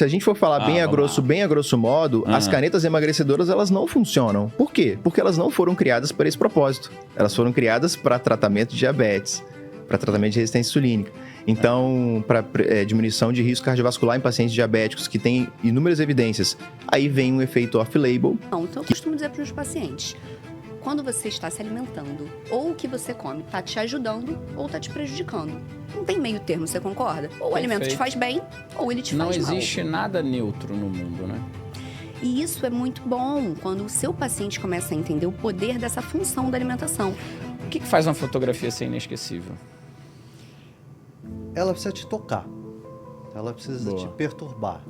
Se a gente for falar bem a grosso modo, as canetas emagrecedoras, elas não funcionam. Por quê? Porque elas não foram criadas para esse propósito. Elas foram criadas para tratamento de diabetes, para tratamento de resistência insulínica. Então, para diminuição de risco cardiovascular em pacientes diabéticos que têm inúmeras evidências. Aí vem um efeito off-label. Então, eu costumo dizer para os pacientes, quando você está se alimentando, ou o que você come está te ajudando ou está te prejudicando. Não tem meio termo, você concorda? Ou o alimento te faz bem, ou ele te faz mal. Não existe nada neutro no mundo, né? E isso é muito bom, quando o seu paciente começa a entender o poder dessa função da alimentação. O que faz uma fotografia ser inesquecível? Ela precisa te tocar, ela precisa te perturbar,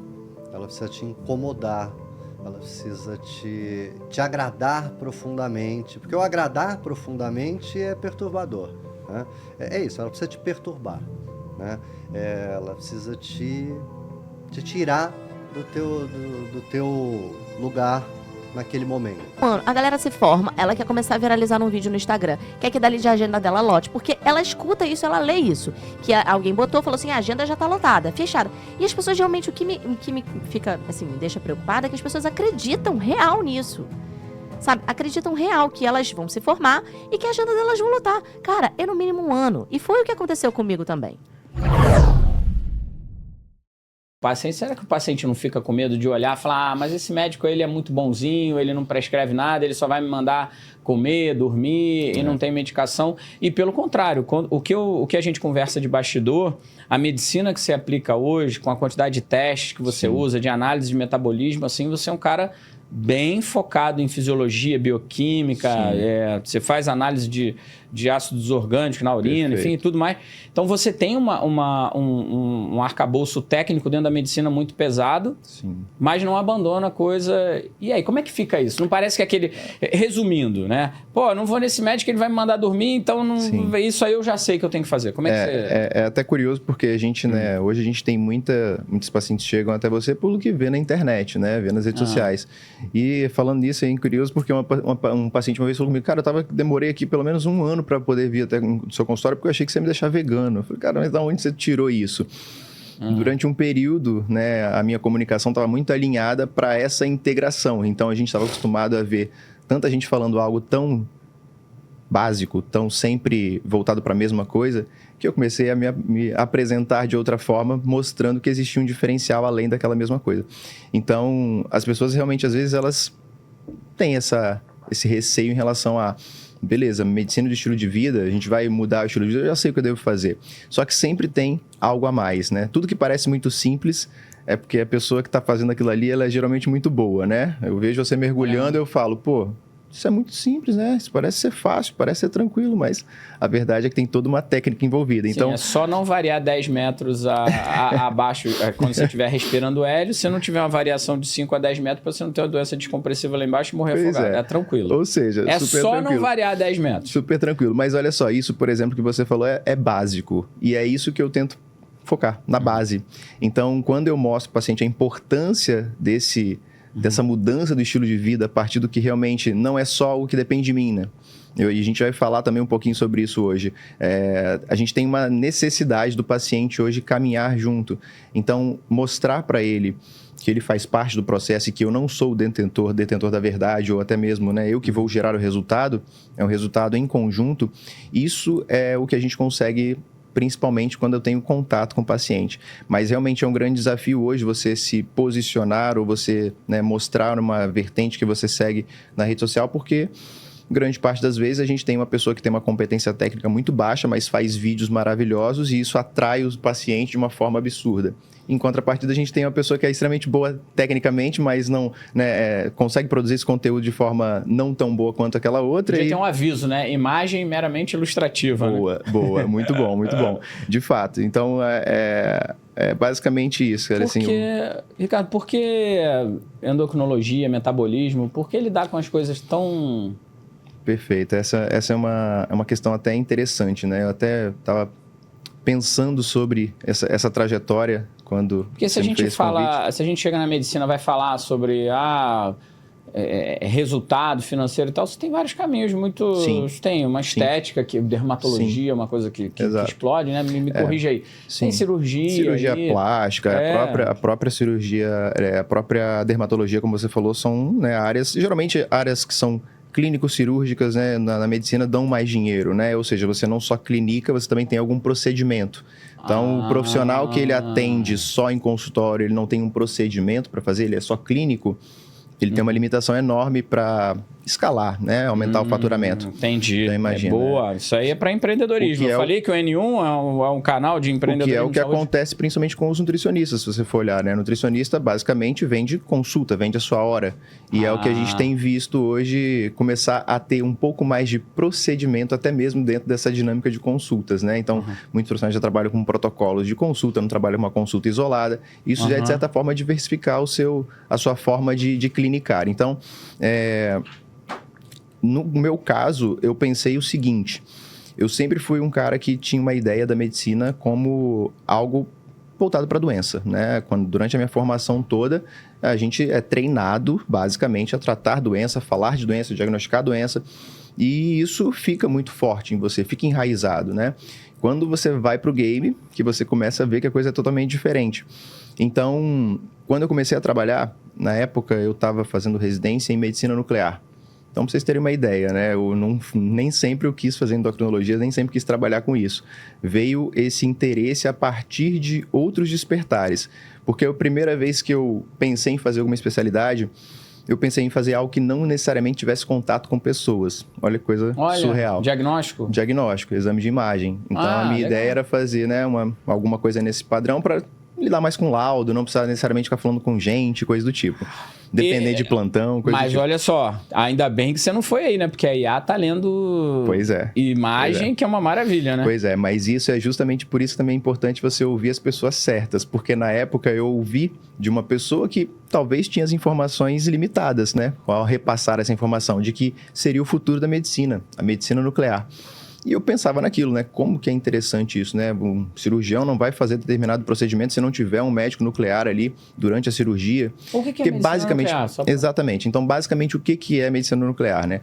ela precisa te incomodar, ela precisa te agradar profundamente, porque o agradar profundamente é perturbador, né? É isso, ela precisa te perturbar, né? Ela precisa te tirar do teu lugar naquele momento. Mano, a galera se forma, ela quer começar a viralizar num vídeo no Instagram, quer que dali de agenda dela lote, porque ela escuta isso, ela lê isso, que alguém botou, falou assim, a agenda já tá lotada, fechada. E as pessoas realmente, o que me fica, assim, me deixa preocupada é que as pessoas acreditam real nisso. Sabe, acreditam real que elas vão se formar e que a agenda delas vão lotar. Cara, é no mínimo 1 ano. E foi o que aconteceu comigo também. Será que o paciente não fica com medo de olhar e falar, mas esse médico ele é muito bonzinho, ele não prescreve nada, ele só vai me mandar comer, dormir e não tem medicação? E pelo contrário, o que a gente conversa de bastidor, a medicina que você aplica hoje, com a quantidade de testes que você usa, de análise de metabolismo, assim, você é um cara bem focado em fisiologia, bioquímica, você faz análise de ácidos orgânicos na urina, enfim, tudo mais. Então, você tem um arcabouço técnico dentro da medicina muito pesado, mas não abandona a coisa. E aí, como é que fica isso? Não parece que aquele... Resumindo, né? Pô, não vou nesse médico, ele vai me mandar dormir, então isso aí eu já sei que eu tenho que fazer. Como é que você... É até curioso, porque a gente, né, hoje a gente tem muitos pacientes que chegam até você pelo que vê na internet, né? Vê nas redes sociais. E falando nisso, é curioso, porque um paciente uma vez falou comigo, cara, demorei aqui pelo menos 1 ano para poder vir até o seu consultório, porque eu achei que você ia me deixar vegano. Eu falei, cara, mas de onde você tirou isso? Durante um período, né, a minha comunicação estava muito alinhada para essa integração. Então, a gente estava acostumado a ver tanta gente falando algo tão básico, tão sempre voltado para a mesma coisa, que eu comecei a me apresentar de outra forma, mostrando que existia um diferencial além daquela mesma coisa. Então, as pessoas realmente, às vezes, elas têm esse receio em relação a, beleza, medicina de estilo de vida, a gente vai mudar o estilo de vida, eu já sei o que eu devo fazer. Só que sempre tem algo a mais, né? Tudo que parece muito simples é porque a pessoa que está fazendo aquilo ali, ela é geralmente muito boa, né? Eu vejo você mergulhando, eu falo, pô, isso é muito simples, né? Isso parece ser fácil, parece ser tranquilo, mas a verdade é que tem toda uma técnica envolvida. Sim, então, é só não variar 10 metros abaixo quando você estiver respirando hélio. Se não tiver uma variação de 5 a 10 metros, para você não ter uma doença descompressiva lá embaixo e morrer afogado. É tranquilo. Ou seja, é super só tranquilo. Não variar 10 metros. Super tranquilo. Mas olha só, isso, por exemplo, que você falou é básico. E é isso que eu tento focar, na base. Então, quando eu mostro para o paciente a importância dessa mudança do estilo de vida a partir do que realmente não é só o que depende de mim, né? E a gente vai falar também um pouquinho sobre isso hoje. A gente tem uma necessidade do paciente hoje caminhar junto. Então, mostrar para ele que ele faz parte do processo e que eu não sou o detentor da verdade, ou até mesmo, né, eu que vou gerar o resultado, é um resultado em conjunto. Isso é o que a gente consegue, principalmente quando eu tenho contato com o paciente. Mas realmente é um grande desafio hoje você se posicionar ou você, né, mostrar uma vertente que você segue na rede social, porque grande parte das vezes a gente tem uma pessoa que tem uma competência técnica muito baixa, mas faz vídeos maravilhosos e isso atrai os pacientes de uma forma absurda. Em contrapartida, a gente tem uma pessoa que é extremamente boa tecnicamente, mas não, né, consegue produzir esse conteúdo de forma não tão boa quanto aquela outra. Tem um aviso, né? Imagem meramente ilustrativa. Boa. Muito bom, muito bom. De fato. Então, é basicamente isso. Cara, Ricardo, por que endocrinologia, metabolismo? Por que lidar com as coisas tão... Perfeito. Essa é uma questão até interessante, né? Eu até estava pensando sobre essa trajetória quando... Porque se a gente chega na medicina, vai falar sobre resultado financeiro e tal, você tem vários caminhos muito... Sim. Você tem uma estética, que dermatologia, uma coisa que explode, né? Me corrige aí. Sim. Tem cirurgia. Cirurgia aí, plástica, a própria cirurgia, a própria dermatologia, como você falou, são, né, áreas, geralmente áreas que são clínico-cirúrgicas, né, na medicina dão mais dinheiro, né? Ou seja, você não só clinica, você também tem algum procedimento. Então, o profissional que ele atende só em consultório, ele não tem um procedimento para fazer, ele é só clínico, ele tem uma limitação enorme para escalar, né? Aumentar o faturamento. Entendi. Então, imagina, boa. Isso aí é para empreendedorismo. Eu falei que o N1 é um canal de empreendedorismo. Que é o que acontece principalmente com os nutricionistas, se você for olhar, né? Nutricionista basicamente vende consulta, vende a sua hora. E é o que a gente tem visto hoje começar a ter um pouco mais de procedimento, até mesmo dentro dessa dinâmica de consultas, né? Então, muitos profissionais já trabalham com protocolos de consulta, não trabalham com uma consulta isolada. Isso já é, de certa forma, diversificar a sua forma de clinicar. Então, no meu caso, eu pensei o seguinte: eu sempre fui um cara que tinha uma ideia da medicina como algo voltado para a doença, né? Durante a minha formação toda, a gente é treinado, basicamente, a tratar doença, falar de doença, diagnosticar doença, e isso fica muito forte em você, fica enraizado, né? Quando você vai para o game, que você começa a ver que a coisa é totalmente diferente. Então, quando eu comecei a trabalhar, na época eu estava fazendo residência em medicina nuclear. Então, para vocês terem uma ideia, né? Nem sempre eu quis fazer endocrinologia, nem sempre quis trabalhar com isso. Veio esse interesse a partir de outros despertares. Porque a primeira vez que eu pensei em fazer alguma especialidade, eu pensei em fazer algo que não necessariamente tivesse contato com pessoas. Olha que coisa surreal. Diagnóstico? Diagnóstico, exame de imagem. Então, a minha ideia era fazer, né, alguma coisa nesse padrão para lidar mais com laudo, não precisar necessariamente ficar falando com gente, coisa do tipo. Depender de plantão, coisa do tipo. Mas olha só, ainda bem que você não foi aí, né? Porque a IA tá lendo imagem, que é uma maravilha, né? Pois é, mas isso é justamente por isso que também é importante você ouvir as pessoas certas. Porque na época eu ouvi de uma pessoa que talvez tinha as informações limitadas, né? Ao repassar essa informação de que seria o futuro da medicina, a medicina nuclear. E eu pensava naquilo, né? Como que é interessante isso, né? Um cirurgião não vai fazer determinado procedimento se não tiver um médico nuclear ali durante a cirurgia. O que é medicina nuclear? Exatamente. Então, basicamente, o que é medicina nuclear, né?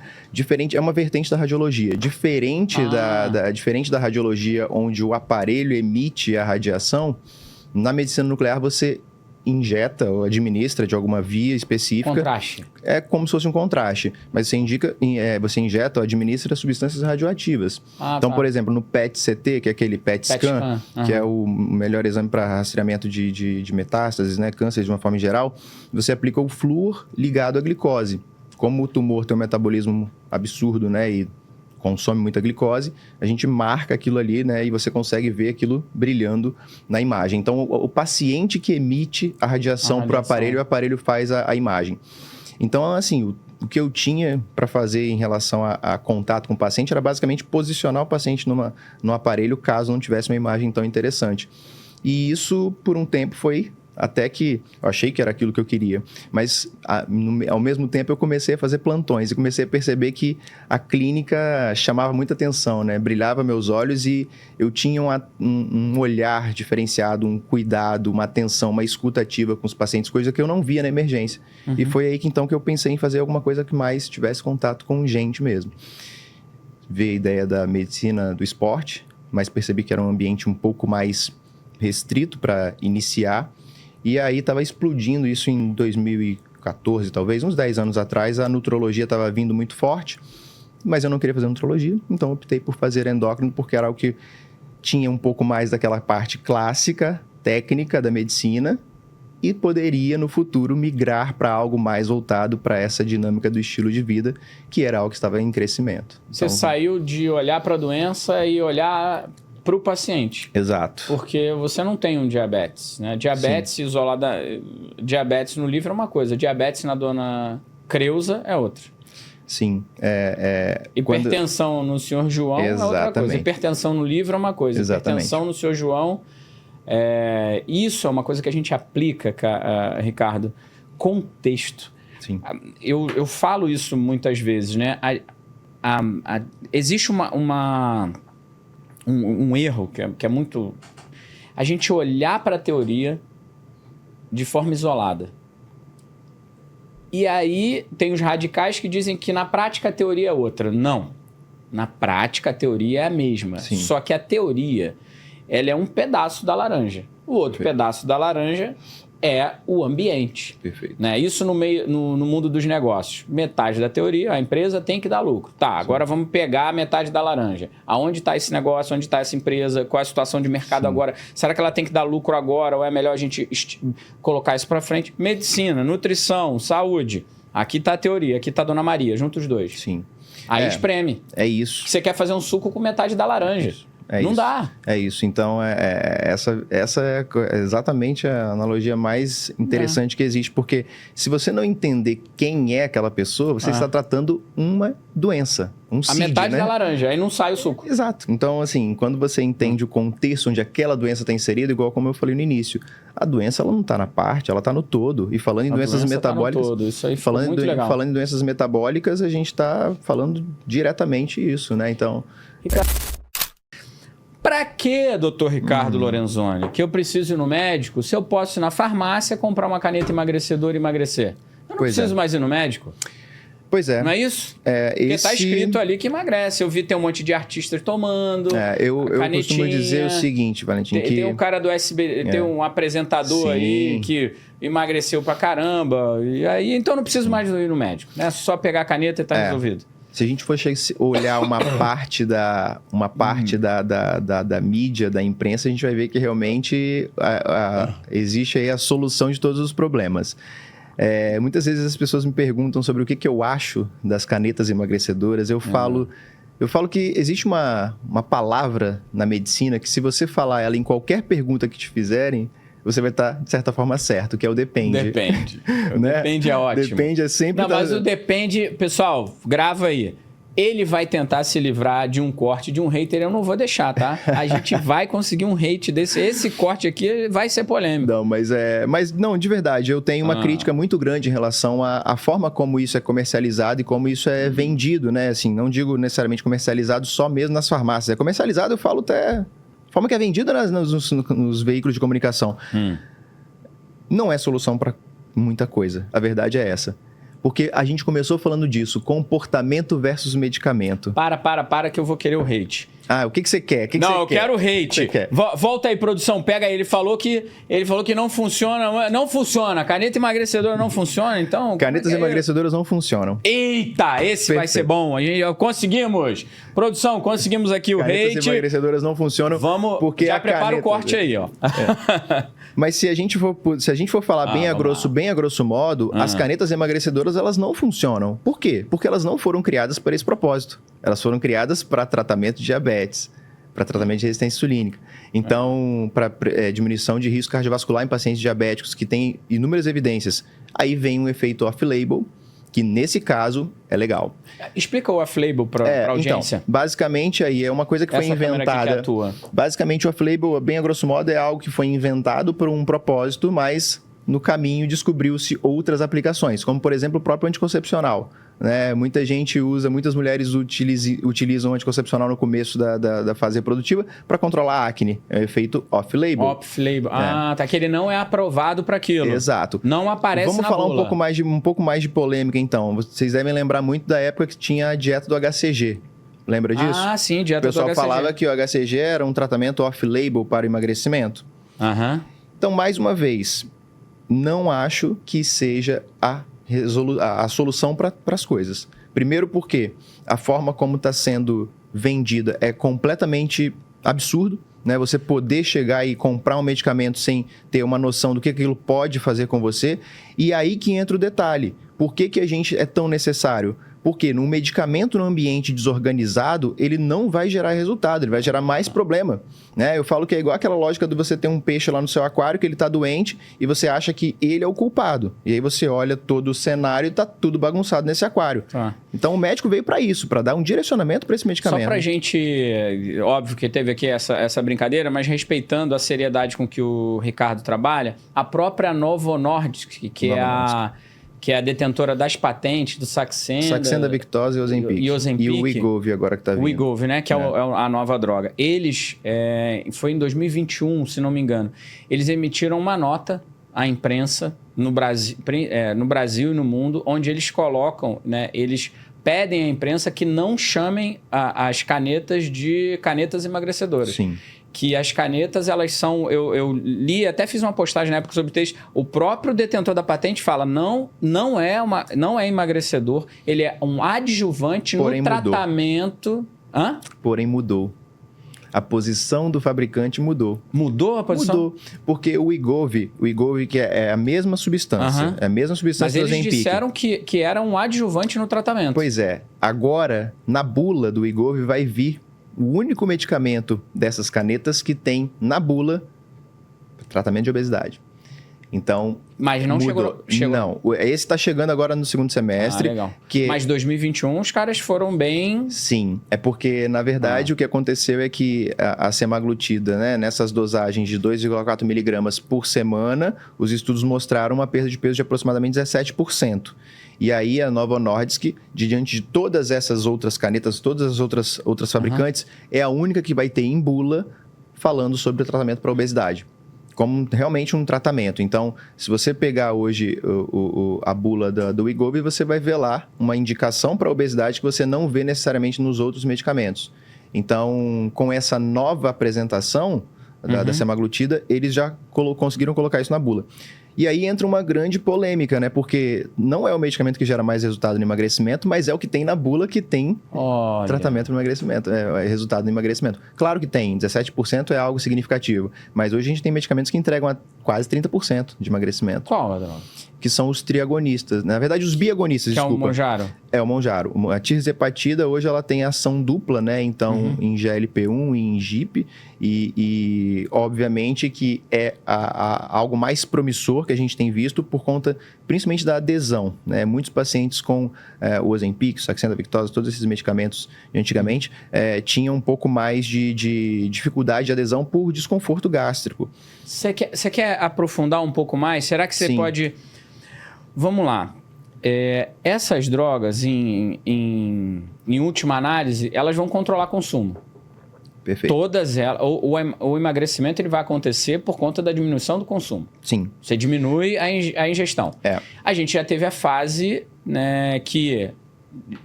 É uma vertente da radiologia. Diferente da radiologia, onde o aparelho emite a radiação, na medicina nuclear você injeta ou administra de alguma via específica. Contraste. É como se fosse um contraste, mas você injeta ou administra substâncias radioativas. Então, por exemplo, no PET-CT, que é aquele PET scan, que é o melhor exame para rastreamento de metástases, né, câncer de uma forma geral, você aplica o flúor ligado à glicose. Como o tumor tem um metabolismo absurdo, né, e consome muita glicose, a gente marca aquilo ali, né, e você consegue ver aquilo brilhando na imagem. Então, o paciente que emite a radiação para o aparelho faz a imagem. Então, assim, o que eu tinha para fazer em relação a contato com o paciente era basicamente posicionar o paciente no aparelho, caso não tivesse uma imagem tão interessante. E isso, por um tempo, foi até que eu achei que era aquilo que eu queria. Mas, ao mesmo tempo, eu comecei a fazer plantões e comecei a perceber que a clínica chamava muita atenção, né? Brilhava meus olhos e eu tinha um olhar diferenciado, um cuidado, uma atenção, uma escuta ativa com os pacientes, coisa que eu não via na emergência. E foi aí que eu pensei em fazer alguma coisa que mais tivesse contato com gente mesmo. Vi a ideia da medicina do esporte, mas percebi que era um ambiente um pouco mais restrito para iniciar. E aí estava explodindo isso em 2014, talvez, uns 10 anos atrás. A nutrologia estava vindo muito forte, mas eu não queria fazer nutrologia, então optei por fazer endócrino, porque era o que tinha um pouco mais daquela parte clássica, técnica da medicina, e poderia, no futuro, migrar para algo mais voltado para essa dinâmica do estilo de vida, que era algo que estava em crescimento. Você saiu de olhar para a doença e olhar para o paciente. Exato. Porque você não tem um diabetes, né? Diabetes isolada... Diabetes no livro é uma coisa, diabetes na dona Creuza é outra. Sim. Hipertensão no senhor João é outra coisa. Hipertensão no livro é uma coisa. Exatamente. Hipertensão no senhor João... Isso é uma coisa que a gente aplica, Ricardo. Contexto. Sim. Eu falo isso muitas vezes, né? Existe um erro que é muito... A gente olhar para a teoria de forma isolada. E aí tem os radicais que dizem que na prática a teoria é outra. Não. Na prática a teoria é a mesma. Sim. Só que a teoria, ela é um pedaço da laranja. O outro pedaço da laranja é o ambiente. Perfeito. Né? Isso no mundo dos negócios. Metade da teoria, a empresa tem que dar lucro. Tá, agora vamos pegar a metade da laranja. Aonde está esse negócio? Onde está essa empresa? Qual é a situação de mercado agora? Será que ela tem que dar lucro agora? Ou é melhor a gente colocar isso para frente? Medicina, nutrição, saúde. Aqui está a teoria, aqui está a Dona Maria. Junta os dois. Sim. Aí espreme. É isso. Você quer fazer um suco com metade da laranja. Não dá. É isso. Então, essa é exatamente a analogia mais interessante que existe. Porque se você não entender quem é aquela pessoa, você está tratando uma doença. A metade né? da laranja, aí não sai o suco. Exato. Então, assim, quando você entende o contexto onde aquela doença está inserida, igual como eu falei no início, a doença ela não está na parte, ela está no todo. E falando em doenças metabólicas... Tá no todo. Isso aí foi muito legal. Falando em doenças metabólicas, a gente está falando diretamente isso, né? Então... Pra que, doutor Ricardo Lorenzoni, que eu preciso ir no médico se eu posso ir na farmácia comprar uma caneta emagrecedora e emagrecer? Eu não preciso mais ir no médico? Pois é. Não é isso? Porque tá escrito ali que emagrece. Eu vi tem um monte de artistas tomando. Eu costumo dizer o seguinte, Valentim, tem um cara do SBT, tem um apresentador aí que emagreceu pra caramba. E aí, então não preciso mais ir no médico. Né? Só pegar a caneta e tá resolvido. Se a gente for olhar uma parte da mídia, da imprensa, a gente vai ver que realmente existe aí a solução de todos os problemas. Muitas vezes as pessoas me perguntam sobre o que eu acho das canetas emagrecedoras. Eu falo que existe uma palavra na medicina que se você falar ela em qualquer pergunta que te fizerem, você vai estar, de certa forma, certo, que é o depende. Depende. Né? Depende é ótimo. Depende é sempre... Não, mas o depende... Pessoal, grava aí. Ele vai tentar se livrar de um corte de um hater, eu não vou deixar, tá? A gente vai conseguir um hate desse. Esse corte aqui vai ser polêmico. Não, mas não, de verdade, eu tenho uma crítica muito grande em relação à forma como isso é comercializado e como isso é vendido, né? Assim, não digo necessariamente comercializado só mesmo nas farmácias. É comercializado, eu falo até... forma que é vendida nos veículos de comunicação. Não é solução para muita coisa. A verdade é essa. Porque a gente começou falando disso, comportamento versus medicamento. Para que eu vou querer o hate. O que você quer? Eu quero o hate. Volta aí, produção, pega aí. Ele falou que não funciona. Não funciona. Caneta emagrecedora não funciona, então... Canetas emagrecedoras não funcionam. Eita, esse vai ser bom. Conseguimos. Produção, conseguimos aqui o hate. Canetas emagrecedoras não funcionam. Vamos, porque já prepara o corte aí, ó. Mas se a gente for falar bem a grosso modo, as canetas emagrecedoras, elas não funcionam. Por quê? Porque elas não foram criadas para esse propósito. Elas foram criadas para tratamento de diabetes, para tratamento de resistência insulínica. Então, para diminuição de risco cardiovascular em pacientes diabéticos que têm inúmeras evidências. Aí vem um efeito off-label, que nesse caso é legal. Explica o off-label para a audiência. Então, basicamente, aí é uma coisa que foi inventada. Basicamente, o off-label, bem a grosso modo, é algo que foi inventado por um propósito, mas no caminho descobriu-se outras aplicações, como, por exemplo, o próprio anticoncepcional. Né? Muitas mulheres utilizam o anticoncepcional no começo da fase reprodutiva para controlar a acne. É o efeito off-label. Off-label. Tá. Que ele não é aprovado para aquilo. Exato. Não aparece na bula. Vamos falar um pouco mais de polêmica, então. Vocês devem lembrar muito da época que tinha a dieta do HCG. Lembra disso? Sim, dieta do HCG. O pessoal falava que o HCG era um tratamento off-label para o emagrecimento. Então, mais uma vez, não acho que seja a solução para as coisas. Primeiro porque a forma como está sendo vendida é completamente absurdo, né? Você poder chegar e comprar um medicamento sem ter uma noção do que aquilo pode fazer com você. E aí que entra o detalhe. Por que a gente é tão necessário? Porque num medicamento no ambiente desorganizado, ele não vai gerar resultado, ele vai gerar mais problema. Né? Eu falo que é igual aquela lógica de você ter um peixe lá no seu aquário que ele está doente e você acha que ele é o culpado. E aí você olha todo o cenário e está tudo bagunçado nesse aquário. Então o médico veio para isso, para dar um direcionamento para esse medicamento. Só para a gente, óbvio que teve aqui essa brincadeira, mas respeitando a seriedade com que o Ricardo trabalha, a própria Novo Nordisk, que é a detentora das patentes do Saxenda, Victoza e Ozempic. E o Wegovy agora que está vindo. O Wegovy, né? Que é a nova droga. Eles, foi em 2021, se não me engano, eles emitiram uma nota a imprensa no Brasil e no mundo, onde eles colocam, né, eles pedem à imprensa que não chamem as canetas de canetas emagrecedoras. Sim. Que as canetas, elas são... Eu li, até fiz uma postagem na época sobre texto, o próprio detentor da patente fala, não é emagrecedor, ele é um adjuvante no tratamento... Hã? Porém mudou. A posição do fabricante mudou. Mudou a posição? Mudou, porque o Wegovy que é a mesma substância, é a mesma substância do Mas eles Ozempic. disseram que era um adjuvante no tratamento. Pois é. Agora, na bula do Wegovy vai vir o único medicamento dessas canetas que tem na bula tratamento de obesidade. Então, mas não chegou. Não, esse está chegando agora no segundo semestre. Legal. Mas 2021 os caras foram bem... Sim, é porque, na verdade, o que aconteceu é que a semaglutida, né, nessas dosagens de 2,4 miligramas por semana, os estudos mostraram uma perda de peso de aproximadamente 17%. E aí a Novo Nordisk, diante de todas essas outras canetas, todas as outras fabricantes, é a única que vai ter em bula falando sobre o tratamento para obesidade. Como realmente um tratamento. Então, se você pegar hoje a bula do Wegovy, você vai ver lá uma indicação para obesidade que você não vê necessariamente nos outros medicamentos. Então, com essa nova apresentação da semaglutida, eles já conseguiram colocar isso na bula. E aí entra uma grande polêmica, né? Porque não é o medicamento que gera mais resultado no emagrecimento, mas é o que tem na bula que tem tratamento no emagrecimento, resultado no emagrecimento. Claro que tem, 17% é algo significativo, mas hoje a gente tem medicamentos que entregam quase 30% de emagrecimento. Qual, Adriano? Que são os triagonistas. Na verdade, os biagonistas, que desculpa. É o Mounjaro. É o Mounjaro. A tirzepatida, hoje, ela tem ação dupla, né? Então, em GLP-1 e em GIP. E obviamente, que é algo mais promissor que a gente tem visto por conta, principalmente, da adesão, né? Muitos pacientes com o Ozempic, Saxenda, Victoza, todos esses medicamentos, antigamente, tinham um pouco mais de dificuldade de adesão por desconforto gástrico. Você quer aprofundar um pouco mais? Será que você pode... Vamos lá. Essas drogas, em última análise, elas vão controlar consumo. Perfeito. Todas elas. O emagrecimento ele vai acontecer por conta da diminuição do consumo. Sim. Você diminui a ingestão. A gente já teve a fase, né, que,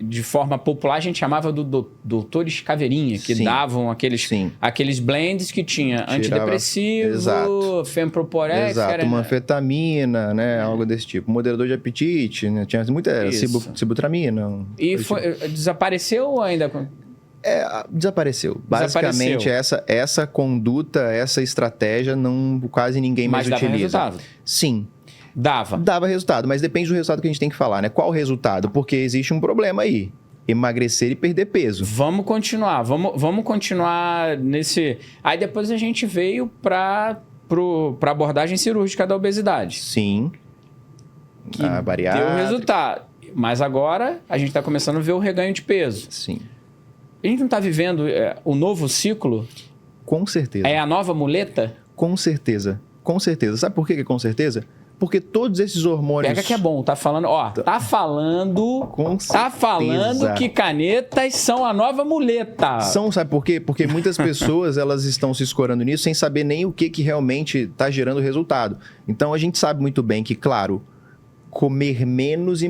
de forma popular, a gente chamava do doutores caveirinha, que davam aqueles blends que tinha antidepressivo, femproporex. Exato, uma anfetamina, né? Algo desse tipo. Moderador de apetite, né? Tinha muita sibutramina. E desapareceu ou ainda... Desapareceu. Basicamente, essa conduta, essa estratégia, quase ninguém mais utiliza. Mas dava resultado? Sim. Dava resultado, mas depende do resultado que a gente tem que falar, né? Qual o resultado? Porque existe um problema aí. Emagrecer e perder peso. Vamos continuar nesse... Aí depois a gente veio para abordagem cirúrgica da obesidade. Sim. Que deu resultado. Mas agora a gente está começando a ver o reganho de peso. Sim. A gente não está vivendo o novo ciclo? Com certeza. É a nova muleta? Com certeza. Com certeza. Sabe por que é com certeza? Porque todos esses hormônios... Pega que é bom, tá falando... Tá falando que canetas são a nova muleta. Sabe por quê? Porque muitas pessoas, elas estão se escorando nisso sem saber nem o que realmente está gerando resultado. Então, a gente sabe muito bem que, claro... Comer menos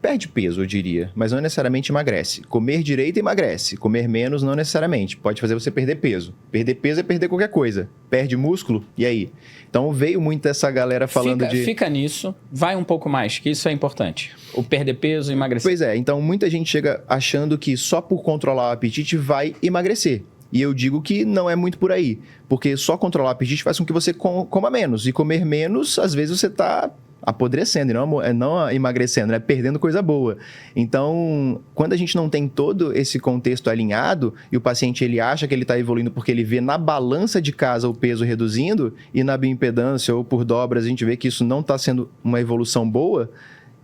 perde peso, eu diria, mas não necessariamente emagrece. Comer direito emagrece, comer menos não necessariamente. Pode fazer você perder peso. Perder peso é perder qualquer coisa. Perde músculo, e aí? Então veio muito essa galera falando Fica nisso, vai um pouco mais, que isso é importante. O perder peso e emagrecer. Pois é, então muita gente chega achando que só por controlar o apetite vai emagrecer. E eu digo que não é muito por aí, porque só controlar o apetite faz com que você coma menos. E comer menos, às vezes você está apodrecendo, não emagrecendo, né? Perdendo coisa boa. Então, quando a gente não tem todo esse contexto alinhado e o paciente ele acha que ele está evoluindo porque ele vê na balança de casa o peso reduzindo e na bioimpedância ou por dobras a gente vê que isso não está sendo uma evolução boa,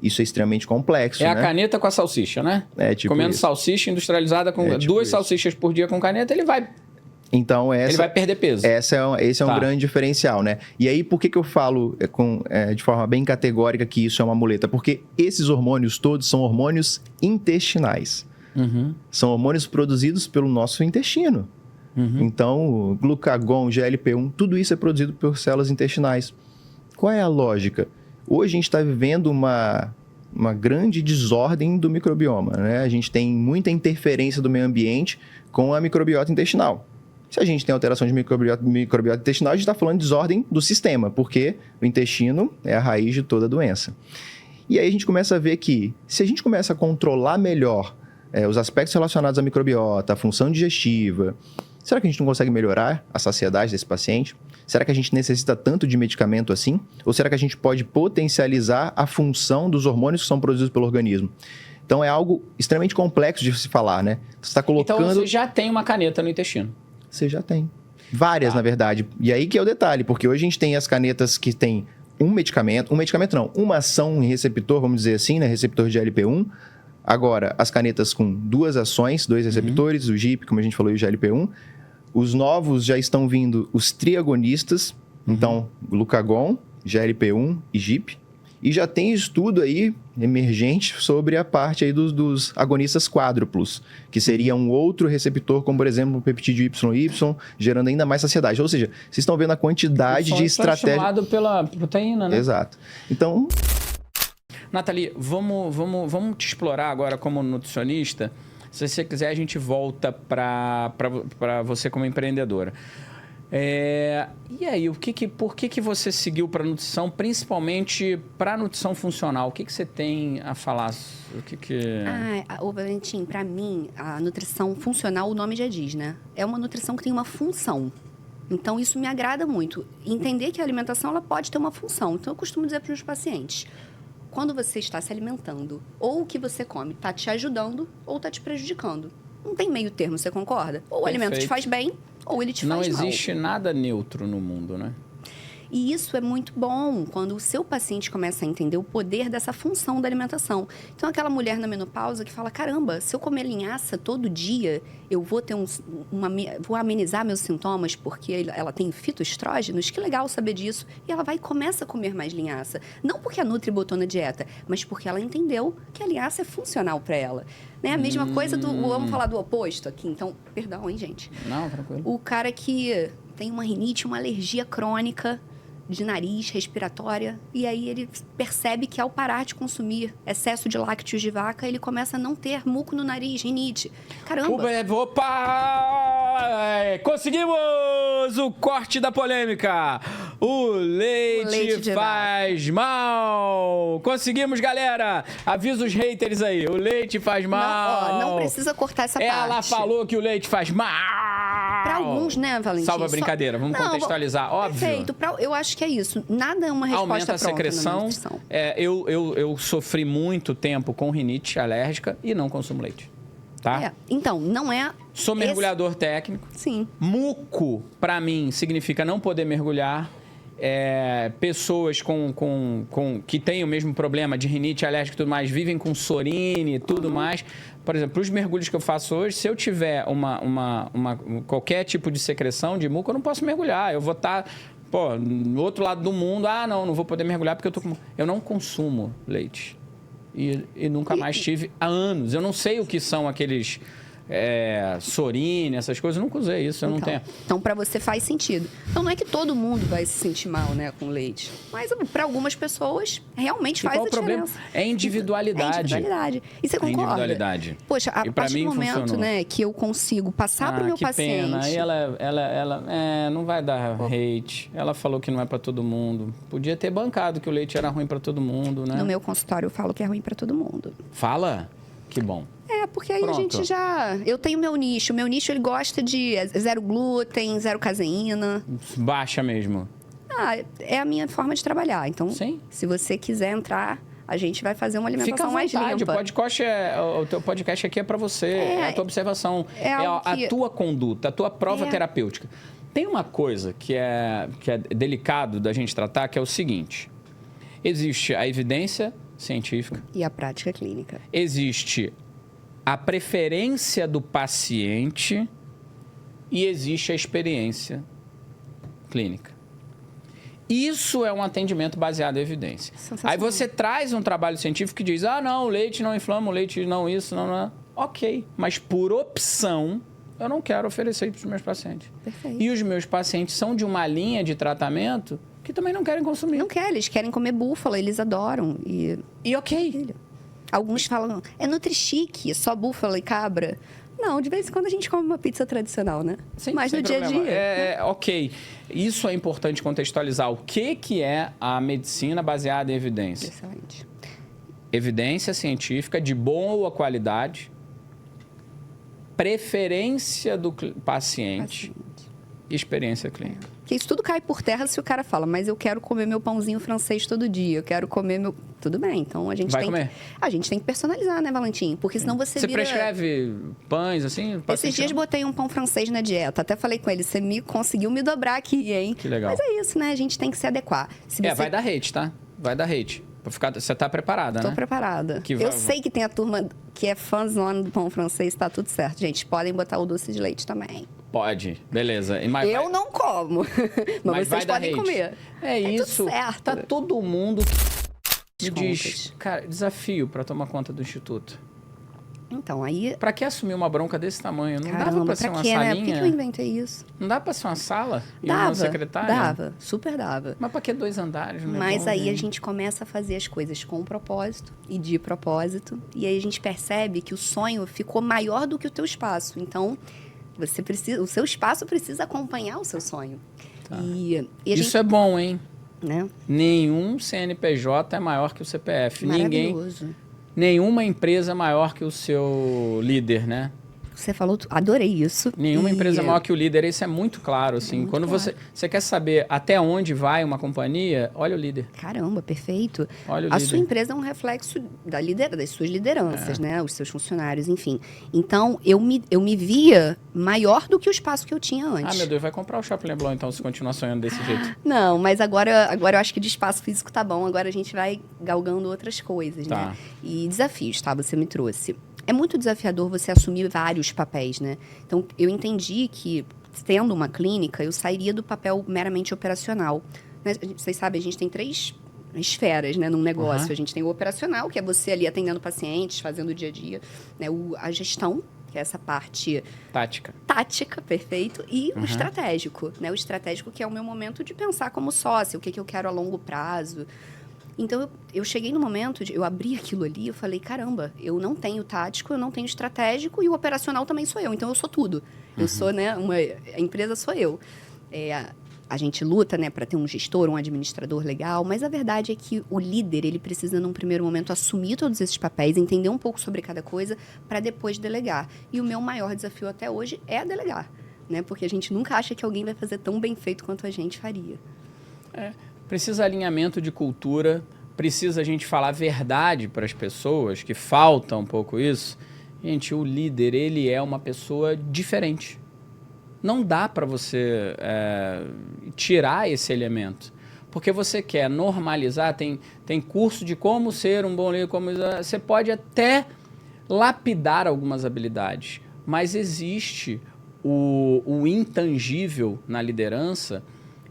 isso é extremamente complexo, né? A caneta com a salsicha, né? Comendo salsicha industrializada com duas salsichas por dia com caneta, ele vai... Então, ele vai perder peso. Esse é um grande diferencial, né? E aí, por que eu falo de forma bem categórica que isso é uma muleta? Porque esses hormônios todos são hormônios intestinais. São hormônios produzidos pelo nosso intestino. Então, glucagon, GLP-1, tudo isso é produzido por células intestinais. Qual é a lógica? Hoje a gente está vivendo uma grande desordem do microbioma, né? A gente tem muita interferência do meio ambiente com a microbiota intestinal. Se a gente tem alteração de microbiota intestinal, a gente está falando de desordem do sistema, porque o intestino é a raiz de toda doença. E aí a gente começa a ver que, se a gente começa a controlar melhor os aspectos relacionados à microbiota, a função digestiva, será que a gente não consegue melhorar a saciedade desse paciente? Será que a gente necessita tanto de medicamento assim? Ou será que a gente pode potencializar a função dos hormônios que são produzidos pelo organismo? Então é algo extremamente complexo de se falar, né? Você está colocando... Então você já tem uma caneta no intestino. Você já tem. Várias, na verdade. E aí que é o detalhe, porque hoje a gente tem as canetas que tem um medicamento não, uma ação em receptor, vamos dizer assim, né? Receptor de GLP-1. Agora, as canetas com 2 ações, 2 receptores, o GIP, como a gente falou, e o GLP-1. Os novos já estão vindo os triagonistas, então, glucagon, GLP-1 e GIP. E já tem estudo aí emergente sobre a parte aí dos agonistas quádruplos, que seria um outro receptor, como por exemplo o peptídeo YY, gerando ainda mais saciedade. Ou seja, vocês estão vendo a quantidade de estratégia... estimulado pela proteína, né? Exato. Então... Nathalie, vamos te explorar agora como nutricionista. Se você quiser, a gente volta para você como empreendedora. E aí, por que você seguiu para a nutrição, principalmente para a nutrição funcional? O que você tem a falar? Valentim, para mim, a nutrição funcional, o nome já diz, né? É uma nutrição que tem uma função. Então, isso me agrada muito. Entender que a alimentação ela pode ter uma função. Então, eu costumo dizer para os meus pacientes... Quando você está se alimentando, ou o que você come está te ajudando ou está te prejudicando. Não tem meio termo, você concorda? Ou o alimento te faz bem, ou ele te faz mal. Não existe nada neutro no mundo, né? E isso é muito bom quando o seu paciente começa a entender o poder dessa função da alimentação. Então, aquela mulher na menopausa que fala, caramba, se eu comer linhaça todo dia, eu vou ter vou amenizar meus sintomas porque ela tem fitoestrógenos, que legal saber disso. E ela vai e começa a comer mais linhaça. Não porque a Nutri botou na dieta, mas porque ela entendeu que a linhaça é funcional para ela. Né? A mesma coisa vamos falar do oposto aqui. Então, perdão, hein, gente? Não, tranquilo. O cara que tem uma rinite, uma alergia crônica de nariz, respiratória, e aí ele percebe que ao parar de consumir excesso de lácteos de vaca, ele começa a não ter muco no nariz, rinite. Caramba! Opa! Conseguimos o corte da polêmica! O leite faz mal! Conseguimos, galera! Avisa os haters aí, o leite faz mal! Não precisa cortar essa parte. Ela falou que o leite faz mal! Para alguns, né, Valentim? Salva a brincadeira, vamos contextualizar, óbvio. Perfeito, eu acho que é isso. Nada é uma resposta aumenta a secreção. Eu sofri muito tempo com rinite alérgica e não consumo leite. Tá? Então, não é... Sou mergulhador técnico. Sim. Muco, para mim, significa não poder mergulhar. Pessoas que têm o mesmo problema de rinite alérgica e tudo mais, vivem com sorine e tudo mais. Por exemplo, os mergulhos que eu faço hoje, se eu tiver qualquer tipo de secreção de muco, eu não posso mergulhar. Eu vou estar... no outro lado do mundo, não vou poder mergulhar porque eu não consumo leite. E nunca mais tive há anos. Eu não sei o que são aqueles sorine, essas coisas, eu nunca usei isso, eu não tenho. Então, para você faz sentido. Então, não é que todo mundo vai se sentir mal, né, com leite. Mas, para algumas pessoas, realmente faz a diferença. Qual o problema? É individualidade. É individualidade. E você concorda? Individualidade. Poxa, a partir do momento, né, que eu consigo passar para o meu paciente... Pena. Aí ela não vai dar hate. Ela falou que não é para todo mundo. Podia ter bancado que o leite era ruim para todo mundo, né? No meu consultório, eu falo que é ruim para todo mundo. Fala? Que bom. Porque aí a gente já... Eu tenho meu nicho. Meu nicho, ele gosta de 0 glúten, 0 caseína. Baixa mesmo. É a minha forma de trabalhar. Então, sim, se você quiser entrar, a gente vai fazer uma alimentação mais limpa. O teu podcast aqui é para você. É a tua observação. A tua conduta, a tua prova terapêutica. Tem uma coisa que é delicado da gente tratar, que é o seguinte. Existe a evidência científica. E a prática clínica. Existe a preferência do paciente e existe a experiência clínica. Isso é um atendimento baseado em evidência. Aí você traz um trabalho científico que diz, não, o leite não inflama, o leite não isso, não. Ok, mas por opção, eu não quero oferecer isso para os meus pacientes. Perfeito. E os meus pacientes são de uma linha de tratamento que também não querem consumir. Não querem, eles querem comer búfala, eles adoram. E ok. Alguns falam, é nutri-chique, só búfala e cabra. Não, de vez em quando a gente come uma pizza tradicional, né? Sim, mas no dia a problema. dia. Ok. Isso é importante contextualizar. O que é a medicina baseada em evidência? Excelente. Evidência científica de boa qualidade, preferência do paciente e experiência clínica. Porque isso tudo cai por terra se o cara fala, mas eu quero comer meu pãozinho francês todo dia, eu quero comer meu... Tudo bem, então a gente a gente tem que personalizar, né, Valentim? Porque senão você vira... prescreve pães, assim? Esses dias botei um pão francês na dieta, até falei com ele, você conseguiu me dobrar aqui, hein? Que legal. Mas é isso, né? A gente tem que se adequar. Vai dar hate, tá? Vai dar hate. Você tá preparada, né? Tô preparada. Eu sei que tem a turma que é fãzona do pão francês, tá tudo certo. Gente, podem botar o doce de leite também. Pode, beleza. Eu não como, mas vocês podem comer. É isso. Tudo certo. Tá todo mundo... Me diz, cara, desafio para tomar conta do instituto. Então, aí... Pra que assumir uma bronca desse tamanho? Não Caramba, dava pra ser uma salinha? Né? Por que eu inventei isso? Não dá pra ser uma sala? E dava, uma secretária? Dava, super dava. Mas pra que 2 andares? Não Mas aí a gente começa a fazer as coisas com um propósito e de propósito. E aí a gente percebe que o sonho ficou maior do que o teu espaço. Então, você precisa, o seu espaço precisa acompanhar o seu sonho. Tá. E isso é bom, hein? Né? Nenhum CNPJ é maior que o CPF. Maravilhoso. Nenhuma empresa é maior que o seu líder, né? Você falou, adorei isso. Nenhuma empresa é maior que o líder, isso é muito claro, assim. Muito Quando claro. você quer saber até onde vai uma companhia, olha o líder. Caramba, perfeito. Olha o a líder. sua empresa é um reflexo das suas lideranças, né? Os seus funcionários, enfim. Então, eu me via maior do que o espaço que eu tinha antes. Ah, meu Deus, vai comprar o Shopping Leblon, então, se continuar sonhando desse jeito. Não, mas agora eu acho que de espaço físico tá bom. Agora a gente vai galgando outras coisas, né? E desafios, tá? Você me trouxe. É muito desafiador você assumir vários papéis, né? Então, eu entendi que, tendo uma clínica, eu sairia do papel meramente operacional. Né? Vocês sabem, a gente tem 3 esferas, né, num negócio. Uhum. A gente tem o operacional, que é você ali atendendo pacientes, fazendo o dia a dia. Né? A gestão, que é essa parte... Tática, perfeito. E o estratégico, né? O estratégico que é o meu momento de pensar como sócio, o que eu quero a longo prazo... Então, eu cheguei no momento eu abri aquilo ali, eu falei, caramba, eu não tenho tático, eu não tenho estratégico e o operacional também sou eu. Então, eu sou tudo. Eu sou, né, a empresa sou eu. A gente luta, né, para ter um gestor, um administrador legal, mas a verdade é que o líder, ele precisa, num primeiro momento, assumir todos esses papéis, entender um pouco sobre cada coisa, para depois delegar. E o meu maior desafio até hoje é delegar, né? Porque a gente nunca acha que alguém vai fazer tão bem feito quanto a gente faria. Precisa alinhamento de cultura, precisa a gente falar a verdade para as pessoas, que falta um pouco isso. Gente, o líder, ele é uma pessoa diferente. Não dá para você tirar esse elemento. Porque você quer normalizar, tem curso de como ser um bom líder, você pode até lapidar algumas habilidades, mas existe o intangível na liderança,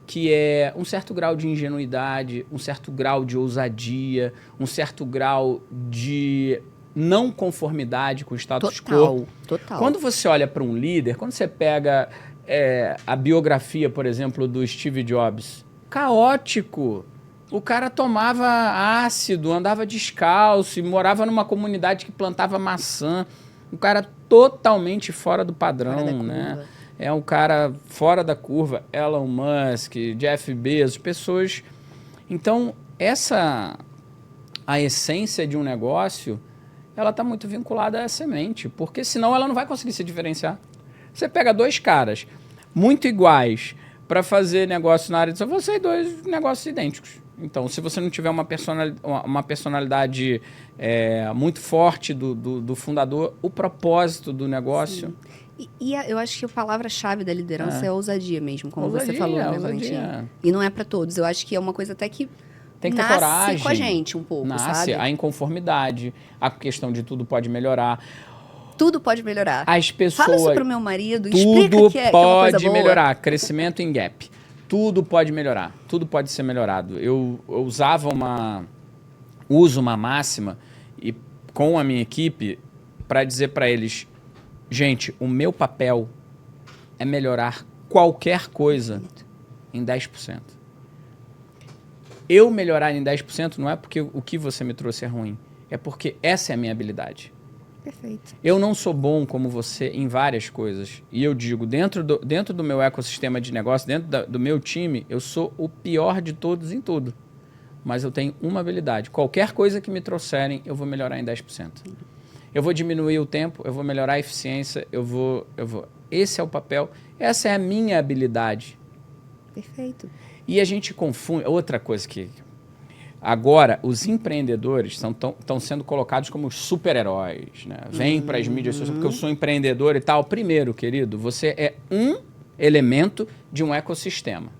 que é um certo grau de ingenuidade, um certo grau de ousadia, um certo grau de não conformidade com o status quo. Total. Quando você olha para um líder, quando você pega a biografia, por exemplo, do Steve Jobs, caótico. O cara tomava ácido, andava descalço e morava numa comunidade que plantava maçã. Um cara totalmente fora do padrão, né? É um cara fora da curva. Elon Musk, Jeff Bezos, pessoas... Então, a essência de um negócio, ela está muito vinculada à semente, porque senão ela não vai conseguir se diferenciar. Você pega 2 caras muito iguais para fazer negócio na área de saúde, vão ser 2 negócios idênticos. Então, se você não tiver uma personalidade muito forte do fundador, o propósito do negócio... Sim. E eu acho que a palavra-chave da liderança é ousadia mesmo, como você falou, né, Valentim? E não é para todos. Eu acho que é uma coisa até que tem que ter nasce coragem, com a gente um pouco, sabe? A inconformidade, a questão de tudo pode melhorar. Tudo pode melhorar. As pessoas... Fala isso pro meu marido, explica que é uma coisa boa. Tudo pode melhorar. Crescimento em gap. Tudo pode melhorar. Tudo pode ser melhorado. Eu uso uma máxima e com a minha equipe para dizer para eles, gente, o meu papel é melhorar qualquer coisa em 10%. eu melhorar em 10% não é porque o que você me trouxe é ruim. É porque essa é a minha habilidade. Perfeito. Eu não sou bom como você em várias coisas. E eu digo, dentro do meu ecossistema de negócio, dentro do meu time, eu sou o pior de todos em tudo. Mas eu tenho uma habilidade. Qualquer coisa que me trouxerem, eu vou melhorar em 10%. Eu vou diminuir o tempo, eu vou melhorar a eficiência, eu vou... Esse é o papel, essa é a minha habilidade. Perfeito. E a gente confunde... Outra coisa que... Agora, os empreendedores estão sendo colocados como super-heróis, né? Vem para as mídias sociais porque eu sou empreendedor e tal. Primeiro, querido, você é um elemento de um ecossistema.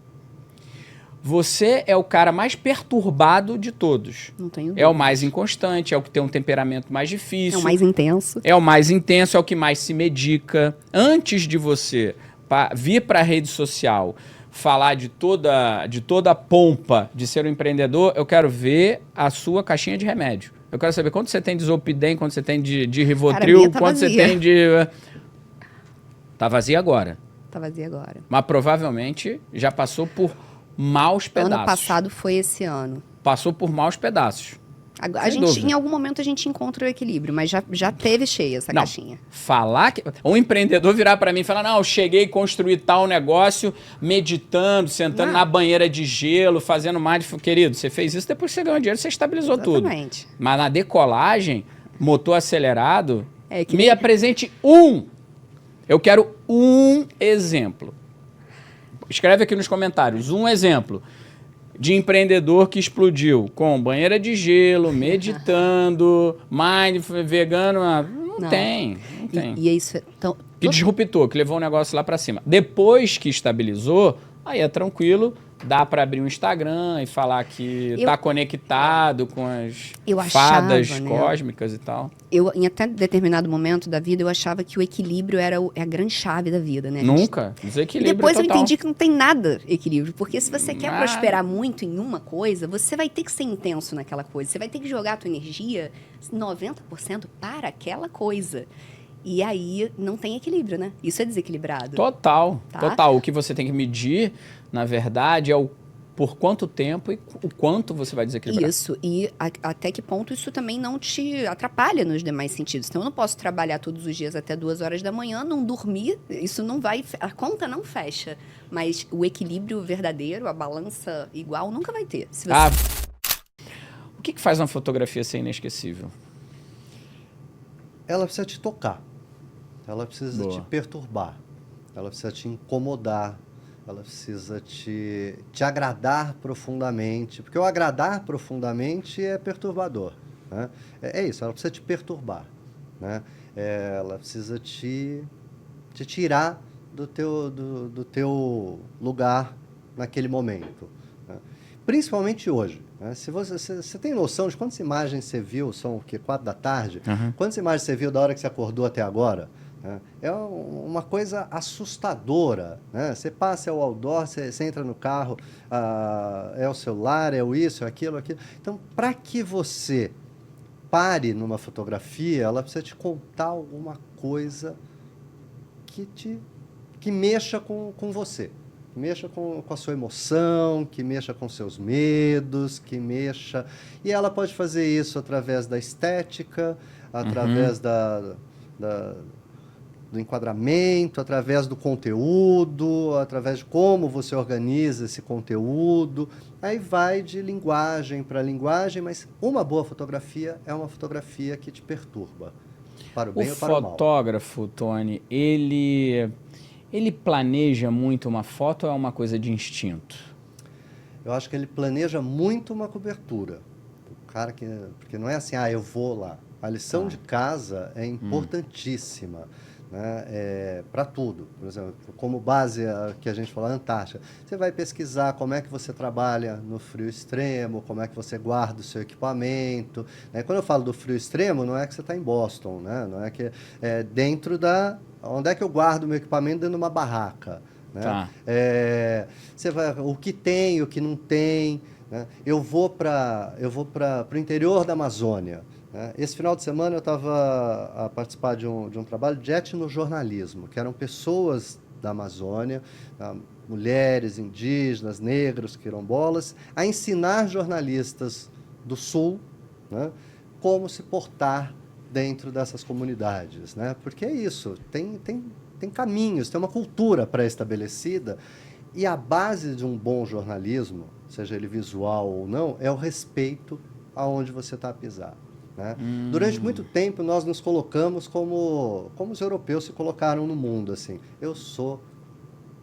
Você é o cara mais perturbado de todos. Não tenho É o dúvidas. mais inconstante, é o que tem um temperamento mais difícil. É o mais intenso. É o mais intenso, é o que mais se medica. Antes de você vir para a rede social falar de toda a pompa de ser um empreendedor, eu quero ver a sua caixinha de remédio. Eu quero saber quanto você tem de Zolpidem, quanto você tem de Rivotril, Cara, quanto você vazia. tem de... Tá vazia agora. Tá vazia agora. Mas provavelmente já passou por maus pedaços. Ano passado foi esse ano. Passou por maus pedaços. A Sem gente, dúvida. em algum momento a gente encontra o equilíbrio, mas já teve cheia essa Não, caixinha. falar que... Um empreendedor virar para mim e falar, não, eu cheguei a construir tal negócio, meditando, sentando na banheira de gelo, fazendo mindfulness. Querido, você fez isso, depois que você ganhou dinheiro, você estabilizou tudo. Exatamente. Mas na decolagem, motor acelerado, É que me nem- apresente um. Eu quero um exemplo. Escreve aqui nos comentários, um exemplo de empreendedor que explodiu com banheira de gelo, meditando, mindfulness, vegano. Não tem. E é isso. Então, Que disruptou, que levou o negócio lá pra cima. Depois que estabilizou, aí é tranquilo, dá pra abrir um Instagram e falar que tá conectado com as Eu achava, fadas né? cósmicas e tal. eu, em até determinado momento da vida, eu achava que o equilíbrio era a grande chave da vida, né? A gente- Nunca. E Desequilíbrio depois eu total. entendi que não tem nada equilíbrio. Porque se você quer Ah. prosperar muito em uma coisa, você vai ter que ser intenso naquela coisa. Você vai ter que jogar a tua energia 90% para aquela coisa. E aí não tem equilíbrio, né? Isso é desequilibrado. Total, Tá? total. O que você tem que medir, na verdade, é o por quanto tempo e o quanto você vai desequilibrar. Isso. E até que ponto isso também não te atrapalha nos demais sentidos. Então, eu não posso trabalhar todos os dias até 2 horas da manhã, não dormir. Isso não vai... A conta não fecha. Mas o equilíbrio verdadeiro, a balança igual, nunca vai ter. Se você... O que faz uma fotografia ser inesquecível? Ela precisa te tocar. Ela precisa Boa. te perturbar. Ela precisa te incomodar. Ela precisa te agradar profundamente. Porque o agradar profundamente é perturbador, né? É isso, ela precisa te perturbar, né? Ela precisa te tirar do teu lugar naquele momento, né? Principalmente hoje, né? Se você tem noção de quantas imagens você viu, são o quê? 4 da tarde? Uhum. Quantas imagens você viu da hora que você acordou até agora? É uma coisa assustadora, né? Você passa, é o outdoor, você entra no carro, é o celular, é o isso, é aquilo. Então, para que você pare numa fotografia, ela precisa te contar alguma coisa que mexa com você, que mexa com a sua emoção, que mexa com seus medos, que mexa... E ela pode fazer isso através da estética, através do enquadramento, através do conteúdo, através de como você organiza esse conteúdo. Aí vai de linguagem para linguagem, mas uma boa fotografia é uma fotografia que te perturba, para o bem ou para o mal. O fotógrafo, Tony, ele planeja muito uma foto ou é uma coisa de instinto? Eu acho que ele planeja muito uma cobertura. O cara porque não é assim, eu vou lá. A lição de casa é importantíssima. Né, para tudo. Por exemplo, como base que a gente falou, a Antártica. Você vai pesquisar como é que você trabalha no frio extremo, como é que você guarda o seu equipamento. Né? Quando eu falo do frio extremo, não é que você está em Boston, né? Não é que é dentro da... Onde é que eu guardo o meu equipamento? Dentro de uma barraca. Né? Tá. Você vai, o que tem, o que não tem. Né? Eu vou para o interior da Amazônia. Esse final de semana eu estava a participar de um trabalho de etnojornalismo, que eram pessoas da Amazônia, mulheres, indígenas, negros, quilombolas, a ensinar jornalistas do Sul, né, como se portar dentro dessas comunidades, né? Porque é isso, tem caminhos, tem uma cultura pré-estabelecida, e a base de um bom jornalismo, seja ele visual ou não, é o respeito aonde você está a pisar, né? Durante muito tempo nós nos colocamos como os europeus se colocaram no mundo, assim, eu sou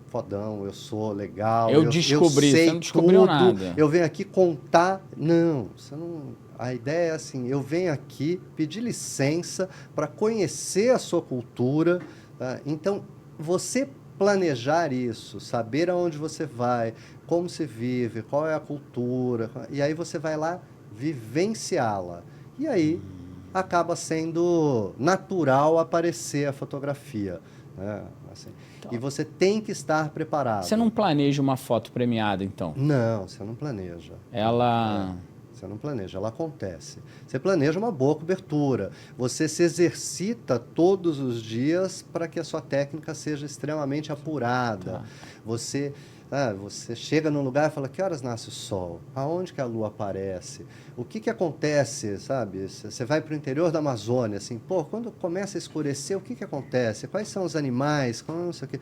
fodão, eu sou legal, eu descobri, sei você não descobriu tudo, nada. eu venho aqui contar, não, você não... A ideia é assim, eu venho aqui pedir licença para conhecer a sua cultura, tá? Então, você planejar isso, saber aonde você vai, como se vive, qual é a cultura, e aí você vai lá vivenciá-la. E aí acaba sendo natural aparecer a fotografia, né? Assim, então, e você tem que estar preparado. Você não planeja uma foto premiada, então? Não, você não planeja. Ela... Você não planeja, ela acontece. Você planeja uma boa cobertura. Você se exercita todos os dias para que a sua técnica seja extremamente apurada. Tá. Você chega num lugar e fala, que horas nasce o sol? Aonde que a lua aparece? O que acontece, sabe? Você vai para o interior da Amazônia, assim, pô, quando começa a escurecer, o que acontece? Quais são os animais? Não sei o quê.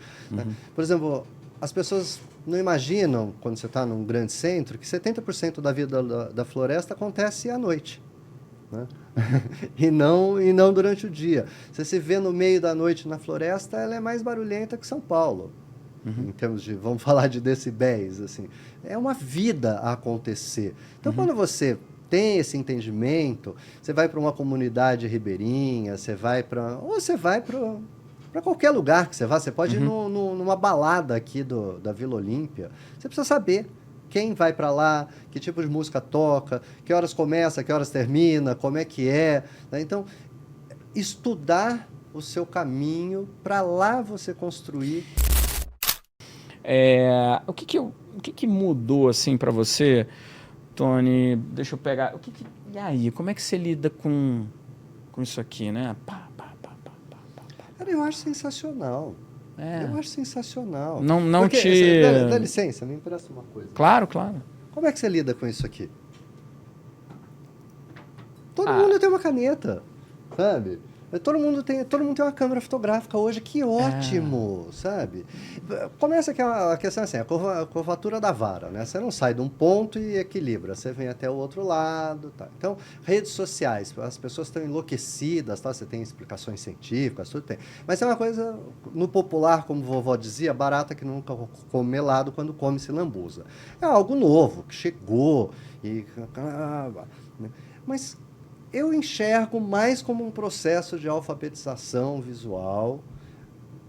Por exemplo, as pessoas não imaginam, quando você está num grande centro, que 70% da vida da floresta acontece à noite, né? e não durante o dia. Você se vê no meio da noite na floresta, ela é mais barulhenta que São Paulo. Em termos de, vamos falar de decibéis, assim. É uma vida a acontecer. Então, quando você tem esse entendimento, você vai para uma comunidade ribeirinha, ou você vai para qualquer lugar que você vá, você pode ir numa balada aqui da Vila Olímpia. Você precisa saber quem vai para lá, que tipo de música toca, que horas começa, que horas termina, como é que é. Né? Então, estudar o seu caminho para lá você construir. O que mudou assim para você, Tony? Deixa eu pegar. E aí, como é que você lida com isso aqui, né? Cara, eu acho sensacional. Eu acho sensacional. Não porque, te... Dá licença, me empresta uma coisa. Claro. Como é que você lida com isso aqui? Todo mundo tem uma caneta, sabe? Todo mundo tem uma câmera fotográfica hoje, que ótimo, sabe? Começa que a questão é assim, a curvatura da vara, né? Você não sai de um ponto e equilibra, você vem até o outro lado, tá? Então, redes sociais, as pessoas estão enlouquecidas, tá? Você tem explicações científicas, tudo tem. Mas é uma coisa, no popular, como vovó dizia, barata que nunca come melado quando come se lambuza. É algo novo, que chegou, mas eu enxergo mais como um processo de alfabetização visual,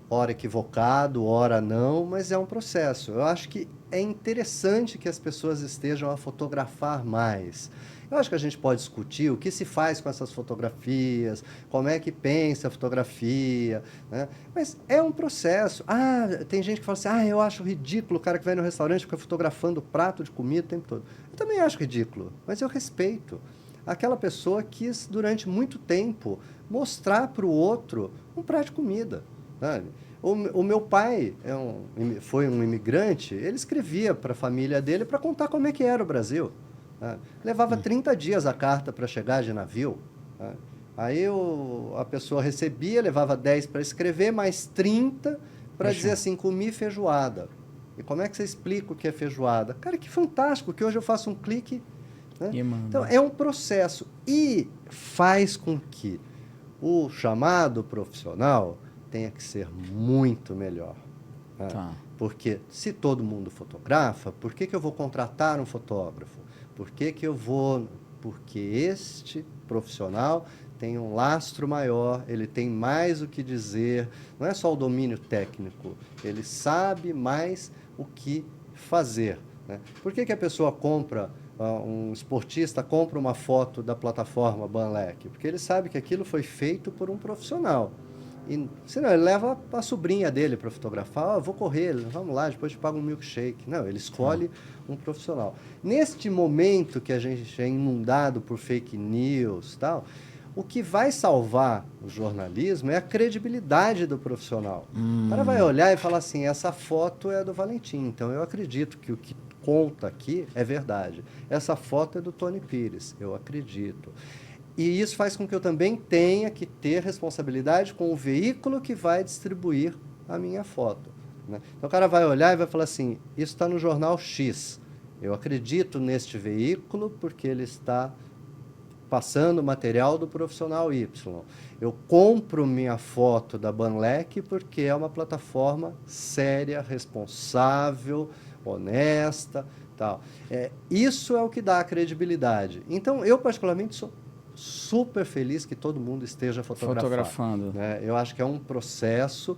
ora equivocado, ora não, mas é um processo. Eu acho que é interessante que as pessoas estejam a fotografar mais. Eu acho que a gente pode discutir o que se faz com essas fotografias, como é que pensa a fotografia, né? Mas é um processo. Tem gente que fala assim, eu acho ridículo o cara que vai no restaurante e fica fotografando prato de comida o tempo todo. Eu também acho ridículo, mas eu respeito. Aquela pessoa quis, durante muito tempo, mostrar para o outro um prato de comida, sabe? O meu pai foi um imigrante, ele escrevia para a família dele para contar como é que era o Brasil. Sabe? Levava 30 dias a carta para chegar de navio. Sabe? Aí a pessoa recebia, levava 10 para escrever, mais 30 para dizer assim, comi feijoada. E como é que você explica o que é feijoada? Cara, que fantástico, que hoje eu faço um clique... Né? Então, é um processo e faz com que o chamado profissional tenha que ser muito melhor. Né? Tá. Porque se todo mundo fotografa, por que eu vou contratar um fotógrafo? Porque este profissional tem um lastro maior, ele tem mais o que dizer, não é só o domínio técnico, ele sabe mais o que fazer. Né? Por que a pessoa compra... um esportista compra uma foto da plataforma Banlec, porque ele sabe que aquilo foi feito por um profissional. E, senão, ele leva a sobrinha dele para fotografar, vou correr, vamos lá, depois te paga um milkshake. Não, ele escolhe um profissional. Neste momento que a gente é inundado por fake news, tal, O que vai salvar o jornalismo é a credibilidade do profissional. O cara vai olhar e falar assim, essa foto é do Valentim, então eu acredito que o que conta aqui é verdade. Essa foto é do Tony Pires, eu acredito. E isso faz com que eu também tenha que ter responsabilidade com o veículo que vai distribuir a minha foto, né? Então o cara vai olhar e vai falar assim, isso está no jornal X, eu acredito neste veículo porque ele está passando o material do profissional Y. Eu compro minha foto da Banlec porque é uma plataforma séria, responsável, honesta, tal. Isso é o que dá a credibilidade. Então, eu particularmente sou super feliz que todo mundo esteja fotografando. Né? Eu acho que é um processo...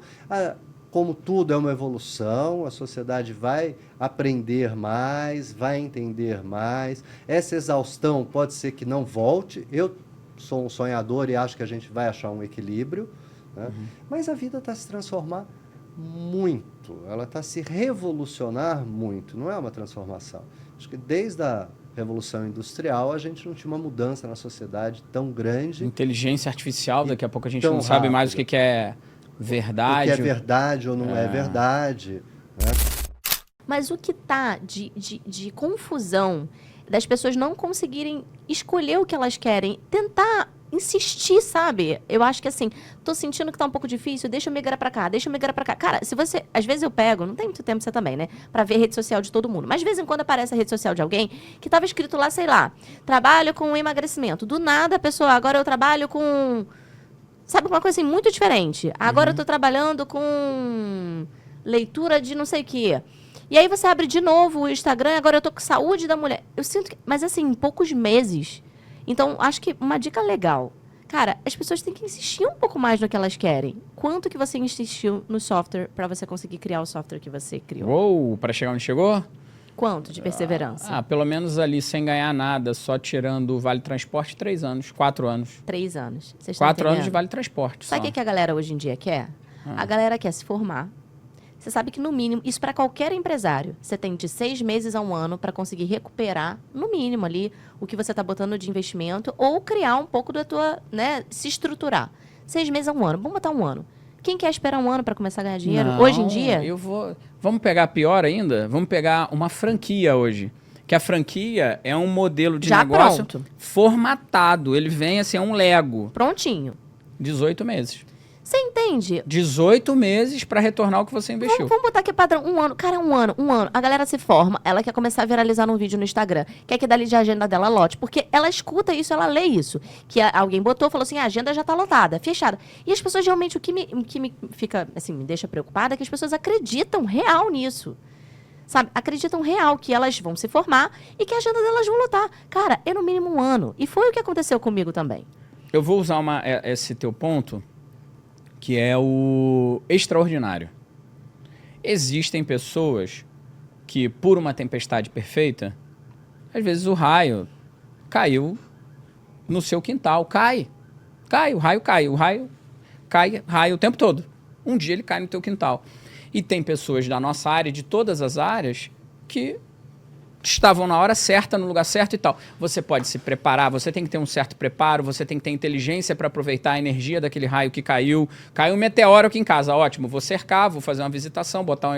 Como tudo é uma evolução, a sociedade vai aprender mais, vai entender mais. Essa exaustão pode ser que não volte. Eu sou um sonhador e acho que a gente vai achar um equilíbrio, né? Mas a vida está se transformar muito, ela está se revolucionar muito, não é uma transformação. Acho que desde a Revolução Industrial a gente não tinha uma mudança na sociedade tão grande. Inteligência artificial, daqui a pouco a gente não sabe mais o que é verdade. O que é verdade ou não é verdade, né? Mas o que tá de confusão das pessoas não conseguirem escolher o que elas querem, tentar insistir, sabe? Eu acho que assim, tô sentindo que tá um pouco difícil, deixa eu migrar pra cá, deixa eu migrar pra cá. Cara, se você, às vezes eu pego, não tem muito tempo você também, né? Pra ver a rede social de todo mundo. Mas de vez em quando aparece a rede social de alguém que tava escrito lá, sei lá, trabalho com emagrecimento. Do nada a pessoa, agora eu trabalho com... Sabe, uma coisa assim, muito diferente. Agora eu tô trabalhando com leitura de não sei o quê. E aí você abre de novo o Instagram, agora eu tô com saúde da mulher. Eu sinto que... Mas assim, em poucos meses. Então, acho que uma dica legal. Cara, as pessoas têm que insistir um pouco mais no que elas querem. Quanto que você insistiu no software para você conseguir criar o software que você criou? Uou, para chegar onde chegou? Quanto de perseverança? Pelo menos ali sem ganhar nada, só tirando o Vale Transporte, 3 anos, 4 anos. 3 anos. 4 anos de Vale Transporte. Sabe o que a galera hoje em dia quer? A galera quer se formar. Você sabe que, no mínimo, isso para qualquer empresário, você tem de 6 meses a 1 ano para conseguir recuperar, no mínimo ali, o que você está botando de investimento ou criar um pouco da tua, né, se estruturar. 6 meses a 1 ano. Vamos botar 1 ano. Quem quer esperar 1 ano para começar a ganhar dinheiro? Não, hoje em dia? Vamos pegar pior ainda? Vamos pegar uma franquia hoje. Que a franquia é um modelo de já negócio pronto. Formatado. Ele vem assim, é um Lego. Prontinho. 18 meses. Você entende? 18 meses para retornar o que você investiu. Vamos botar aqui padrão, 1 ano. Cara, 1 ano, 1 ano. A galera se forma, ela quer começar a viralizar num vídeo no Instagram. Quer que dali de agenda dela lote. Porque ela escuta isso, ela lê isso. Que alguém botou, falou assim, a agenda já tá lotada, fechada. E as pessoas realmente, o que me fica, assim, me deixa preocupada é que as pessoas acreditam real nisso. Sabe? Acreditam real que elas vão se formar e que a agenda delas vão lotar. Cara, é no mínimo 1 ano. E foi o que aconteceu comigo também. Eu vou usar esse teu ponto, que é o extraordinário. Existem pessoas que, por uma tempestade perfeita, às vezes o raio caiu no seu quintal. O raio cai o tempo todo. Um dia ele cai no teu quintal. E tem pessoas da nossa área, de todas as áreas, que estavam na hora certa, no lugar certo e tal. Você pode se preparar, você tem que ter um certo preparo, você tem que ter inteligência para aproveitar a energia daquele raio que caiu. Caiu um meteoro aqui em casa, ótimo, vou cercar, vou fazer uma visitação, botar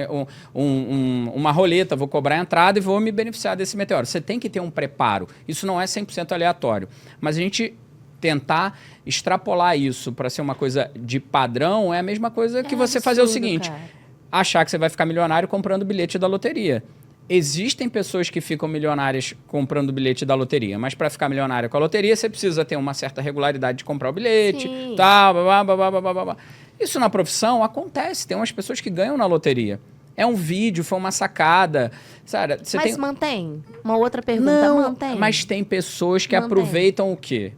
uma roleta, vou cobrar a entrada e vou me beneficiar desse meteoro. Você tem que ter um preparo. Isso não é 100% aleatório. Mas a gente tentar extrapolar isso para ser uma coisa de padrão é a mesma coisa que você fazer o seguinte, cara. Achar que você vai ficar milionário comprando bilhete da loteria. Existem pessoas que ficam milionárias comprando o bilhete da loteria, mas para ficar milionário com a loteria, você precisa ter uma certa regularidade de comprar o bilhete, tal, blá. Isso na profissão acontece, tem umas pessoas que ganham na loteria. É um vídeo, foi uma sacada. Sabe, mas mantém? Uma outra pergunta, não, mantém? Mas tem pessoas que aproveitam o quê?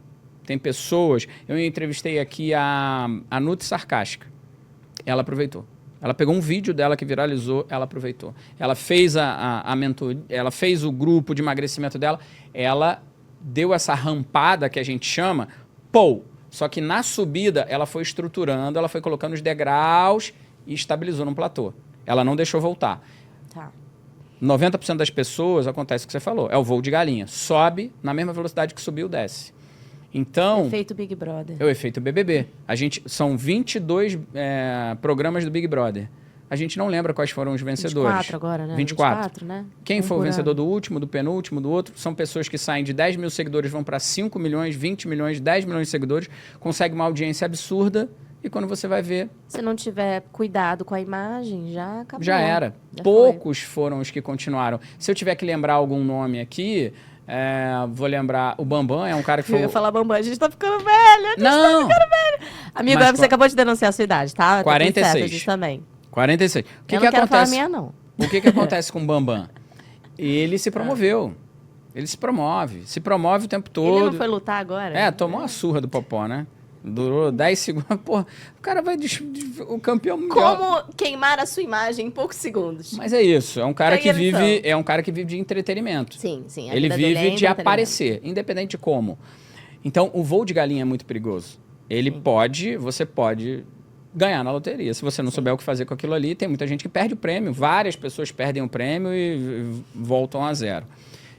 Tem pessoas... Eu entrevistei aqui a Nuti Sarcástica. Ela aproveitou. Ela pegou um vídeo dela que viralizou, ela aproveitou. Ela fez a mentoria, ela fez o grupo de emagrecimento dela, ela deu essa rampada que a gente chama, só que na subida ela foi estruturando, ela foi colocando os degraus e estabilizou num platô. Ela não deixou voltar. Tá. 90% das pessoas, acontece o que você falou, é o voo de galinha. Sobe na mesma velocidade que subiu, desce. Então... Efeito Big Brother. É o efeito BBB. São 22 programas do Big Brother. A gente não lembra quais foram os vencedores. 24 agora, né? 24, né? Quem foi o vencedor do último, do penúltimo, do outro? São pessoas que saem de 10 mil seguidores, vão para 5 milhões, 20 milhões, 10 milhões de seguidores, conseguem uma audiência absurda e quando você vai ver... Se não tiver cuidado com a imagem, já acabou. Já era. Poucos foram os que continuaram. Se eu tiver que lembrar algum nome aqui... vou lembrar, o Bambam é um cara que foi... Eu ia falar Bambam, a gente tá ficando velho, Não! Tá ficando velho. Amigo, Mas você acabou de denunciar a sua idade, tá? 46. Tá tudo certo, a gente também. 46. O que eu não quero falar a acontece? minha, não. O que acontece com o Bambam? Ele se promoveu. Ele se promove o tempo todo. Ele não foi lutar agora? Tomou uma surra do Popó, né? Durou 10 segundos. Porra, o cara vai... O campeão mundial... Como queimar a sua imagem em poucos segundos. Mas é isso. É um cara que Tem vive... É um cara que vive de entretenimento. Sim, sim. Ele vive de aparecer, independente de como. Então, o voo de galinha é muito perigoso. Você pode ganhar na loteria. Se você não souber o que fazer com aquilo ali, tem muita gente que perde o prêmio. Várias pessoas perdem o prêmio e voltam a zero.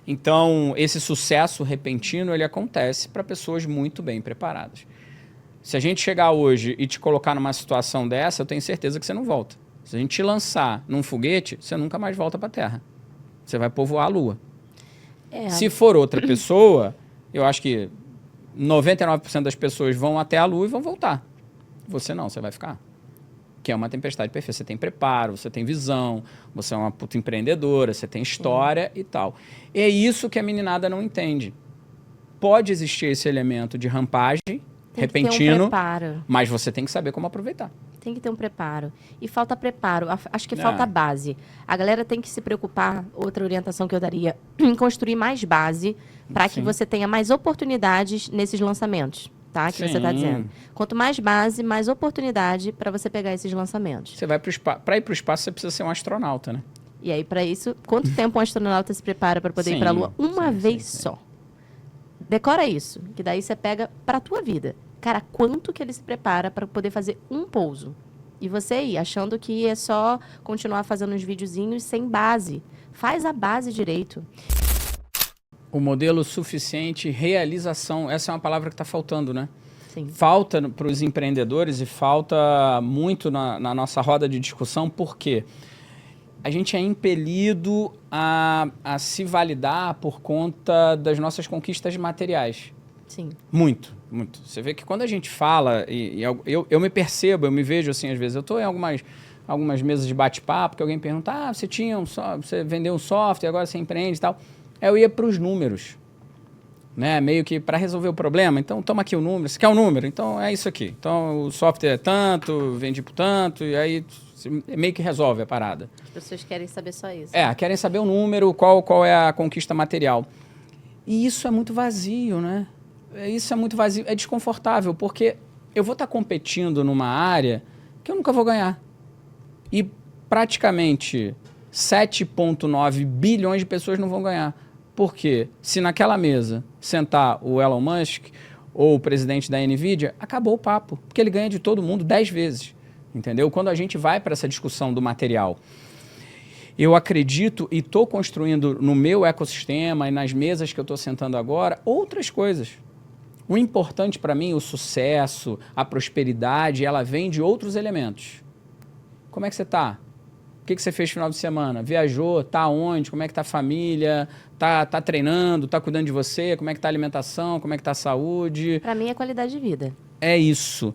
Então, esse sucesso repentino, ele acontece para pessoas muito bem preparadas. Se a gente chegar hoje e te colocar numa situação dessa, eu tenho certeza que você não volta. Se a gente te lançar num foguete, você nunca mais volta para a Terra. Você vai povoar a Lua. Se for outra pessoa, eu acho que 99% das pessoas vão até a Lua e vão voltar. Você não, você vai ficar. Que é uma tempestade perfeita. Você tem preparo, você tem visão, você é uma puta empreendedora, você tem história e tal. E é isso que a meninada não entende. Pode existir esse elemento de rampagem, repentino, mas você tem que saber como aproveitar. Tem que ter um preparo. E falta preparo. Acho que falta base. A galera tem que se preocupar, outra orientação que eu daria, em construir mais base para que você tenha mais oportunidades nesses lançamentos, tá? Que você está dizendo. Quanto mais base, mais oportunidade para você pegar esses lançamentos. Você vai para ir para o espaço, você precisa ser um astronauta, né? E aí, para isso, quanto tempo um astronauta se prepara para poder ir para a Lua? Uma vez só. Decora isso, que daí você pega para a tua vida. Cara, quanto que ele se prepara para poder fazer um pouso? E você aí, achando que é só continuar fazendo uns videozinhos sem base. Faz a base direito. O modelo suficiente, realização, essa é uma palavra que está faltando, né? Sim. Falta para os empreendedores e falta muito na nossa roda de discussão, por quê? A gente é impelido a se validar por conta das nossas conquistas materiais. Sim. Muito, muito. Você vê que quando a gente fala, eu me percebo, eu me vejo assim, às vezes, eu estou em algumas mesas de bate-papo, que alguém pergunta, você vendeu um software, agora você empreende e tal. Aí eu ia para os números, né? Meio que para resolver o problema, então toma aqui o número, você quer o número? Então é isso aqui. Então o software é tanto, vendi por tanto, e aí meio que resolve a parada. As pessoas querem saber só isso. Querem saber o número, qual é a conquista material. E isso é muito vazio, né? Isso é muito vazio, é desconfortável, porque eu vou estar competindo numa área que eu nunca vou ganhar. E praticamente 7,9 bilhões de pessoas não vão ganhar. Por quê? Se naquela mesa sentar o Elon Musk ou o presidente da NVIDIA, acabou o papo, porque ele ganha de todo mundo 10 vezes. Entendeu? Quando a gente vai para essa discussão do material, eu acredito e estou construindo no meu ecossistema e nas mesas que eu estou sentando agora outras coisas. O importante para mim, o sucesso, a prosperidade, ela vem de outros elementos. Como é que você está? O que você fez no final de semana? Viajou? Está onde? Como é que está a família? Tá treinando? Está cuidando de você? Como é que está a alimentação? Como é que está a saúde? Para mim é qualidade de vida. É isso.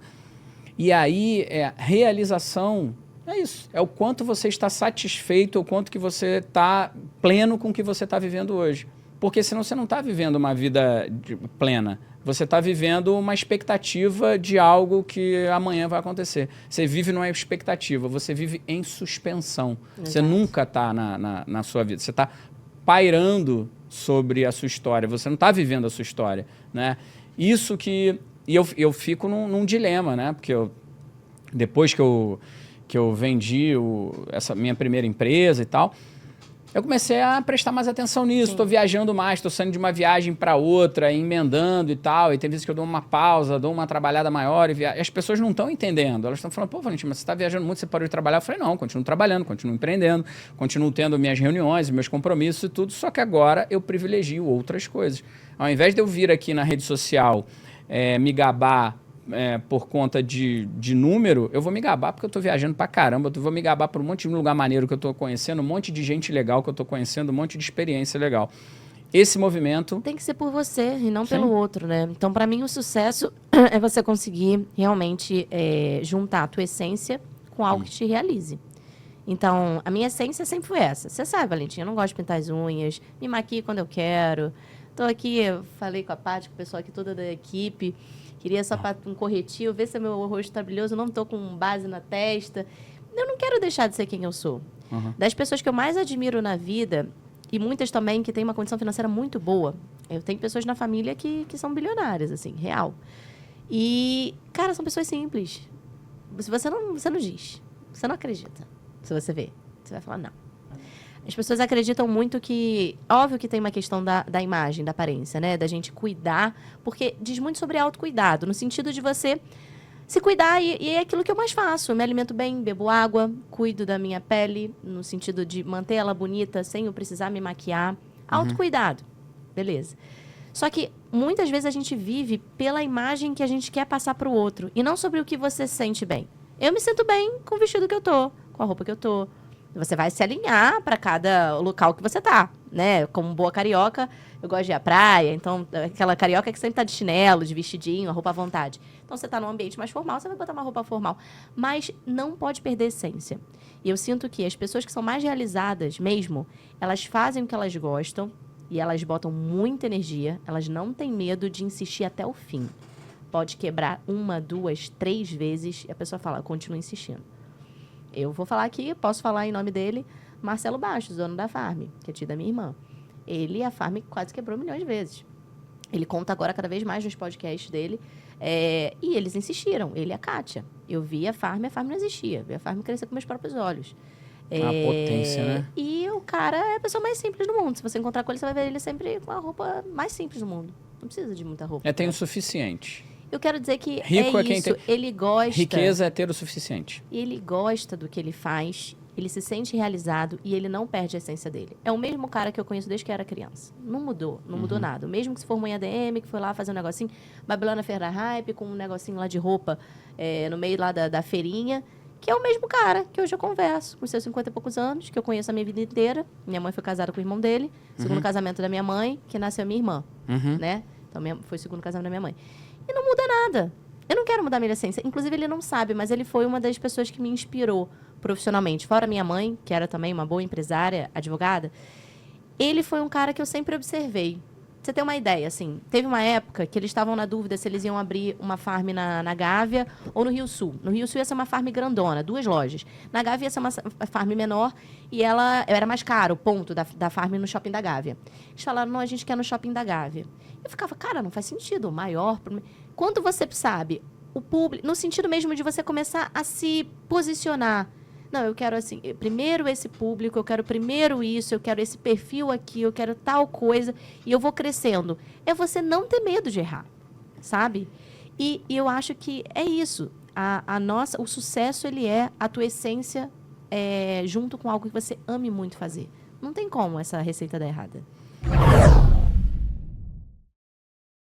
E aí, realização, é isso. É o quanto você está satisfeito, o quanto que você está pleno com o que você está vivendo hoje. Porque senão você não está vivendo uma vida plena. Você está vivendo uma expectativa de algo que amanhã vai acontecer. Você vive numa expectativa, você vive em suspensão. Exato. Você nunca está na sua vida. Você está pairando sobre a sua história. Você não está vivendo a sua história, né? Isso que... E eu fico num dilema, né? Porque depois que eu vendi essa minha primeira empresa e tal, eu comecei a prestar mais atenção nisso. Estou viajando mais, estou saindo de uma viagem para outra, emendando e tal. E tem vezes que eu dou uma pausa, dou uma trabalhada maior. E as pessoas não estão entendendo. Elas estão falando, pô, Valentim, mas você está viajando muito, você parou de trabalhar? Eu falei, não, continuo trabalhando, continuo empreendendo, continuo tendo minhas reuniões, meus compromissos e tudo. Só que agora eu privilegio outras coisas. Ao invés de eu vir aqui na rede social me gabar por conta de número, eu vou me gabar porque eu tô viajando pra caramba, eu vou me gabar por um monte de lugar maneiro que eu tô conhecendo, um monte de gente legal que eu tô conhecendo, um monte de experiência legal. Esse movimento... Tem que ser por você e não pelo outro, né? Então, para mim, o sucesso é você conseguir realmente juntar a tua essência com algo que te realize. Então, a minha essência sempre foi essa. Você sabe, Valentina, eu não gosto de pintar as unhas, me maquio quando eu quero. Tô aqui, eu falei com a Paty, com o pessoal aqui toda da equipe, queria só um corretivo, ver se meu rosto tá brilhoso, eu não tô com base na testa. Eu não quero deixar de ser quem eu sou. Das pessoas que eu mais admiro na vida, e muitas também que têm uma condição financeira muito boa, eu tenho pessoas na família que são bilionárias, assim, real. E, cara, são pessoas simples. Você não diz, você não acredita. Se você vê, você vai falar, não. As pessoas acreditam muito que... Óbvio que tem uma questão da imagem, da aparência, né? Da gente cuidar, porque diz muito sobre autocuidado, no sentido de você se cuidar, e é aquilo que eu mais faço. Eu me alimento bem, bebo água, cuido da minha pele, no sentido de manter ela bonita, sem eu precisar me maquiar. Autocuidado, beleza. Só que, muitas vezes, a gente vive pela imagem que a gente quer passar para o outro, e não sobre o que você sente bem. Eu me sinto bem com o vestido que eu tô, com a roupa que eu tô. Você vai se alinhar para cada local que você tá, né? Como boa carioca, eu gosto de ir à praia. Então, aquela carioca que sempre tá de chinelo, de vestidinho, a roupa à vontade. Então, você tá num ambiente mais formal, você vai botar uma roupa formal. Mas não pode perder a essência. E eu sinto que as pessoas que são mais realizadas mesmo, elas fazem o que elas gostam e elas botam muita energia. Elas não têm medo de insistir até o fim. Pode quebrar 1, 2, 3 vezes e a pessoa fala, eu continuo insistindo. Eu vou falar aqui, posso falar em nome dele, Marcelo Bastos, dono da Farm, que é tio da minha irmã. Ele, a Farm, quase quebrou milhões de vezes. Ele conta agora cada vez mais nos podcasts dele. E eles insistiram, ele e a Kátia. Eu vi a Farm não existia. Vi a Farm crescer com meus próprios olhos. Uma potência, né? E o cara é a pessoa mais simples do mundo. Se você encontrar com ele, você vai ver ele sempre com a roupa mais simples do mundo. Não precisa de muita roupa. Tem o suficiente. Eu quero dizer que rico é quem isso, tem... ele gosta... Riqueza é ter o suficiente. Ele gosta do que ele faz, ele se sente realizado e ele não perde a essência dele. É o mesmo cara que eu conheço desde que era criança. Não mudou, não mudou nada. O mesmo que se formou em ADM, que foi lá fazer um negocinho, Babilônia Feira Hype, com um negocinho lá de roupa no meio lá da feirinha, que é o mesmo cara que hoje eu converso, com seus 50 e poucos anos, que eu conheço a minha vida inteira. Minha mãe foi casada com o irmão dele, segundo casamento da minha mãe, que nasceu a minha irmã, né? Então, foi o segundo casamento da minha mãe. E não muda nada. Eu não quero mudar minha essência. Inclusive, ele não sabe, mas ele foi uma das pessoas que me inspirou profissionalmente. Fora minha mãe, que era também uma boa empresária, advogada, ele foi um cara que eu sempre observei. Você tem uma ideia, assim, teve uma época que eles estavam na dúvida se eles iam abrir uma farm na Gávea ou no Rio Sul. No Rio Sul ia ser uma farm grandona, 2 lojas. Na Gávea ia ser uma farm menor e ela era mais caro, o ponto da farm no shopping da Gávea. Eles falaram, não, a gente quer no shopping da Gávea. Eu ficava, cara, não faz sentido, maior... Quando você sabe, o público, no sentido mesmo de você começar a se posicionar. Não, eu quero assim, primeiro esse público, eu quero primeiro isso, eu quero esse perfil aqui, eu quero tal coisa, e eu vou crescendo. É você não ter medo de errar, sabe? E eu acho que é isso. O sucesso, ele é a tua essência junto com algo que você ame muito fazer. Não tem como essa receita dar errada.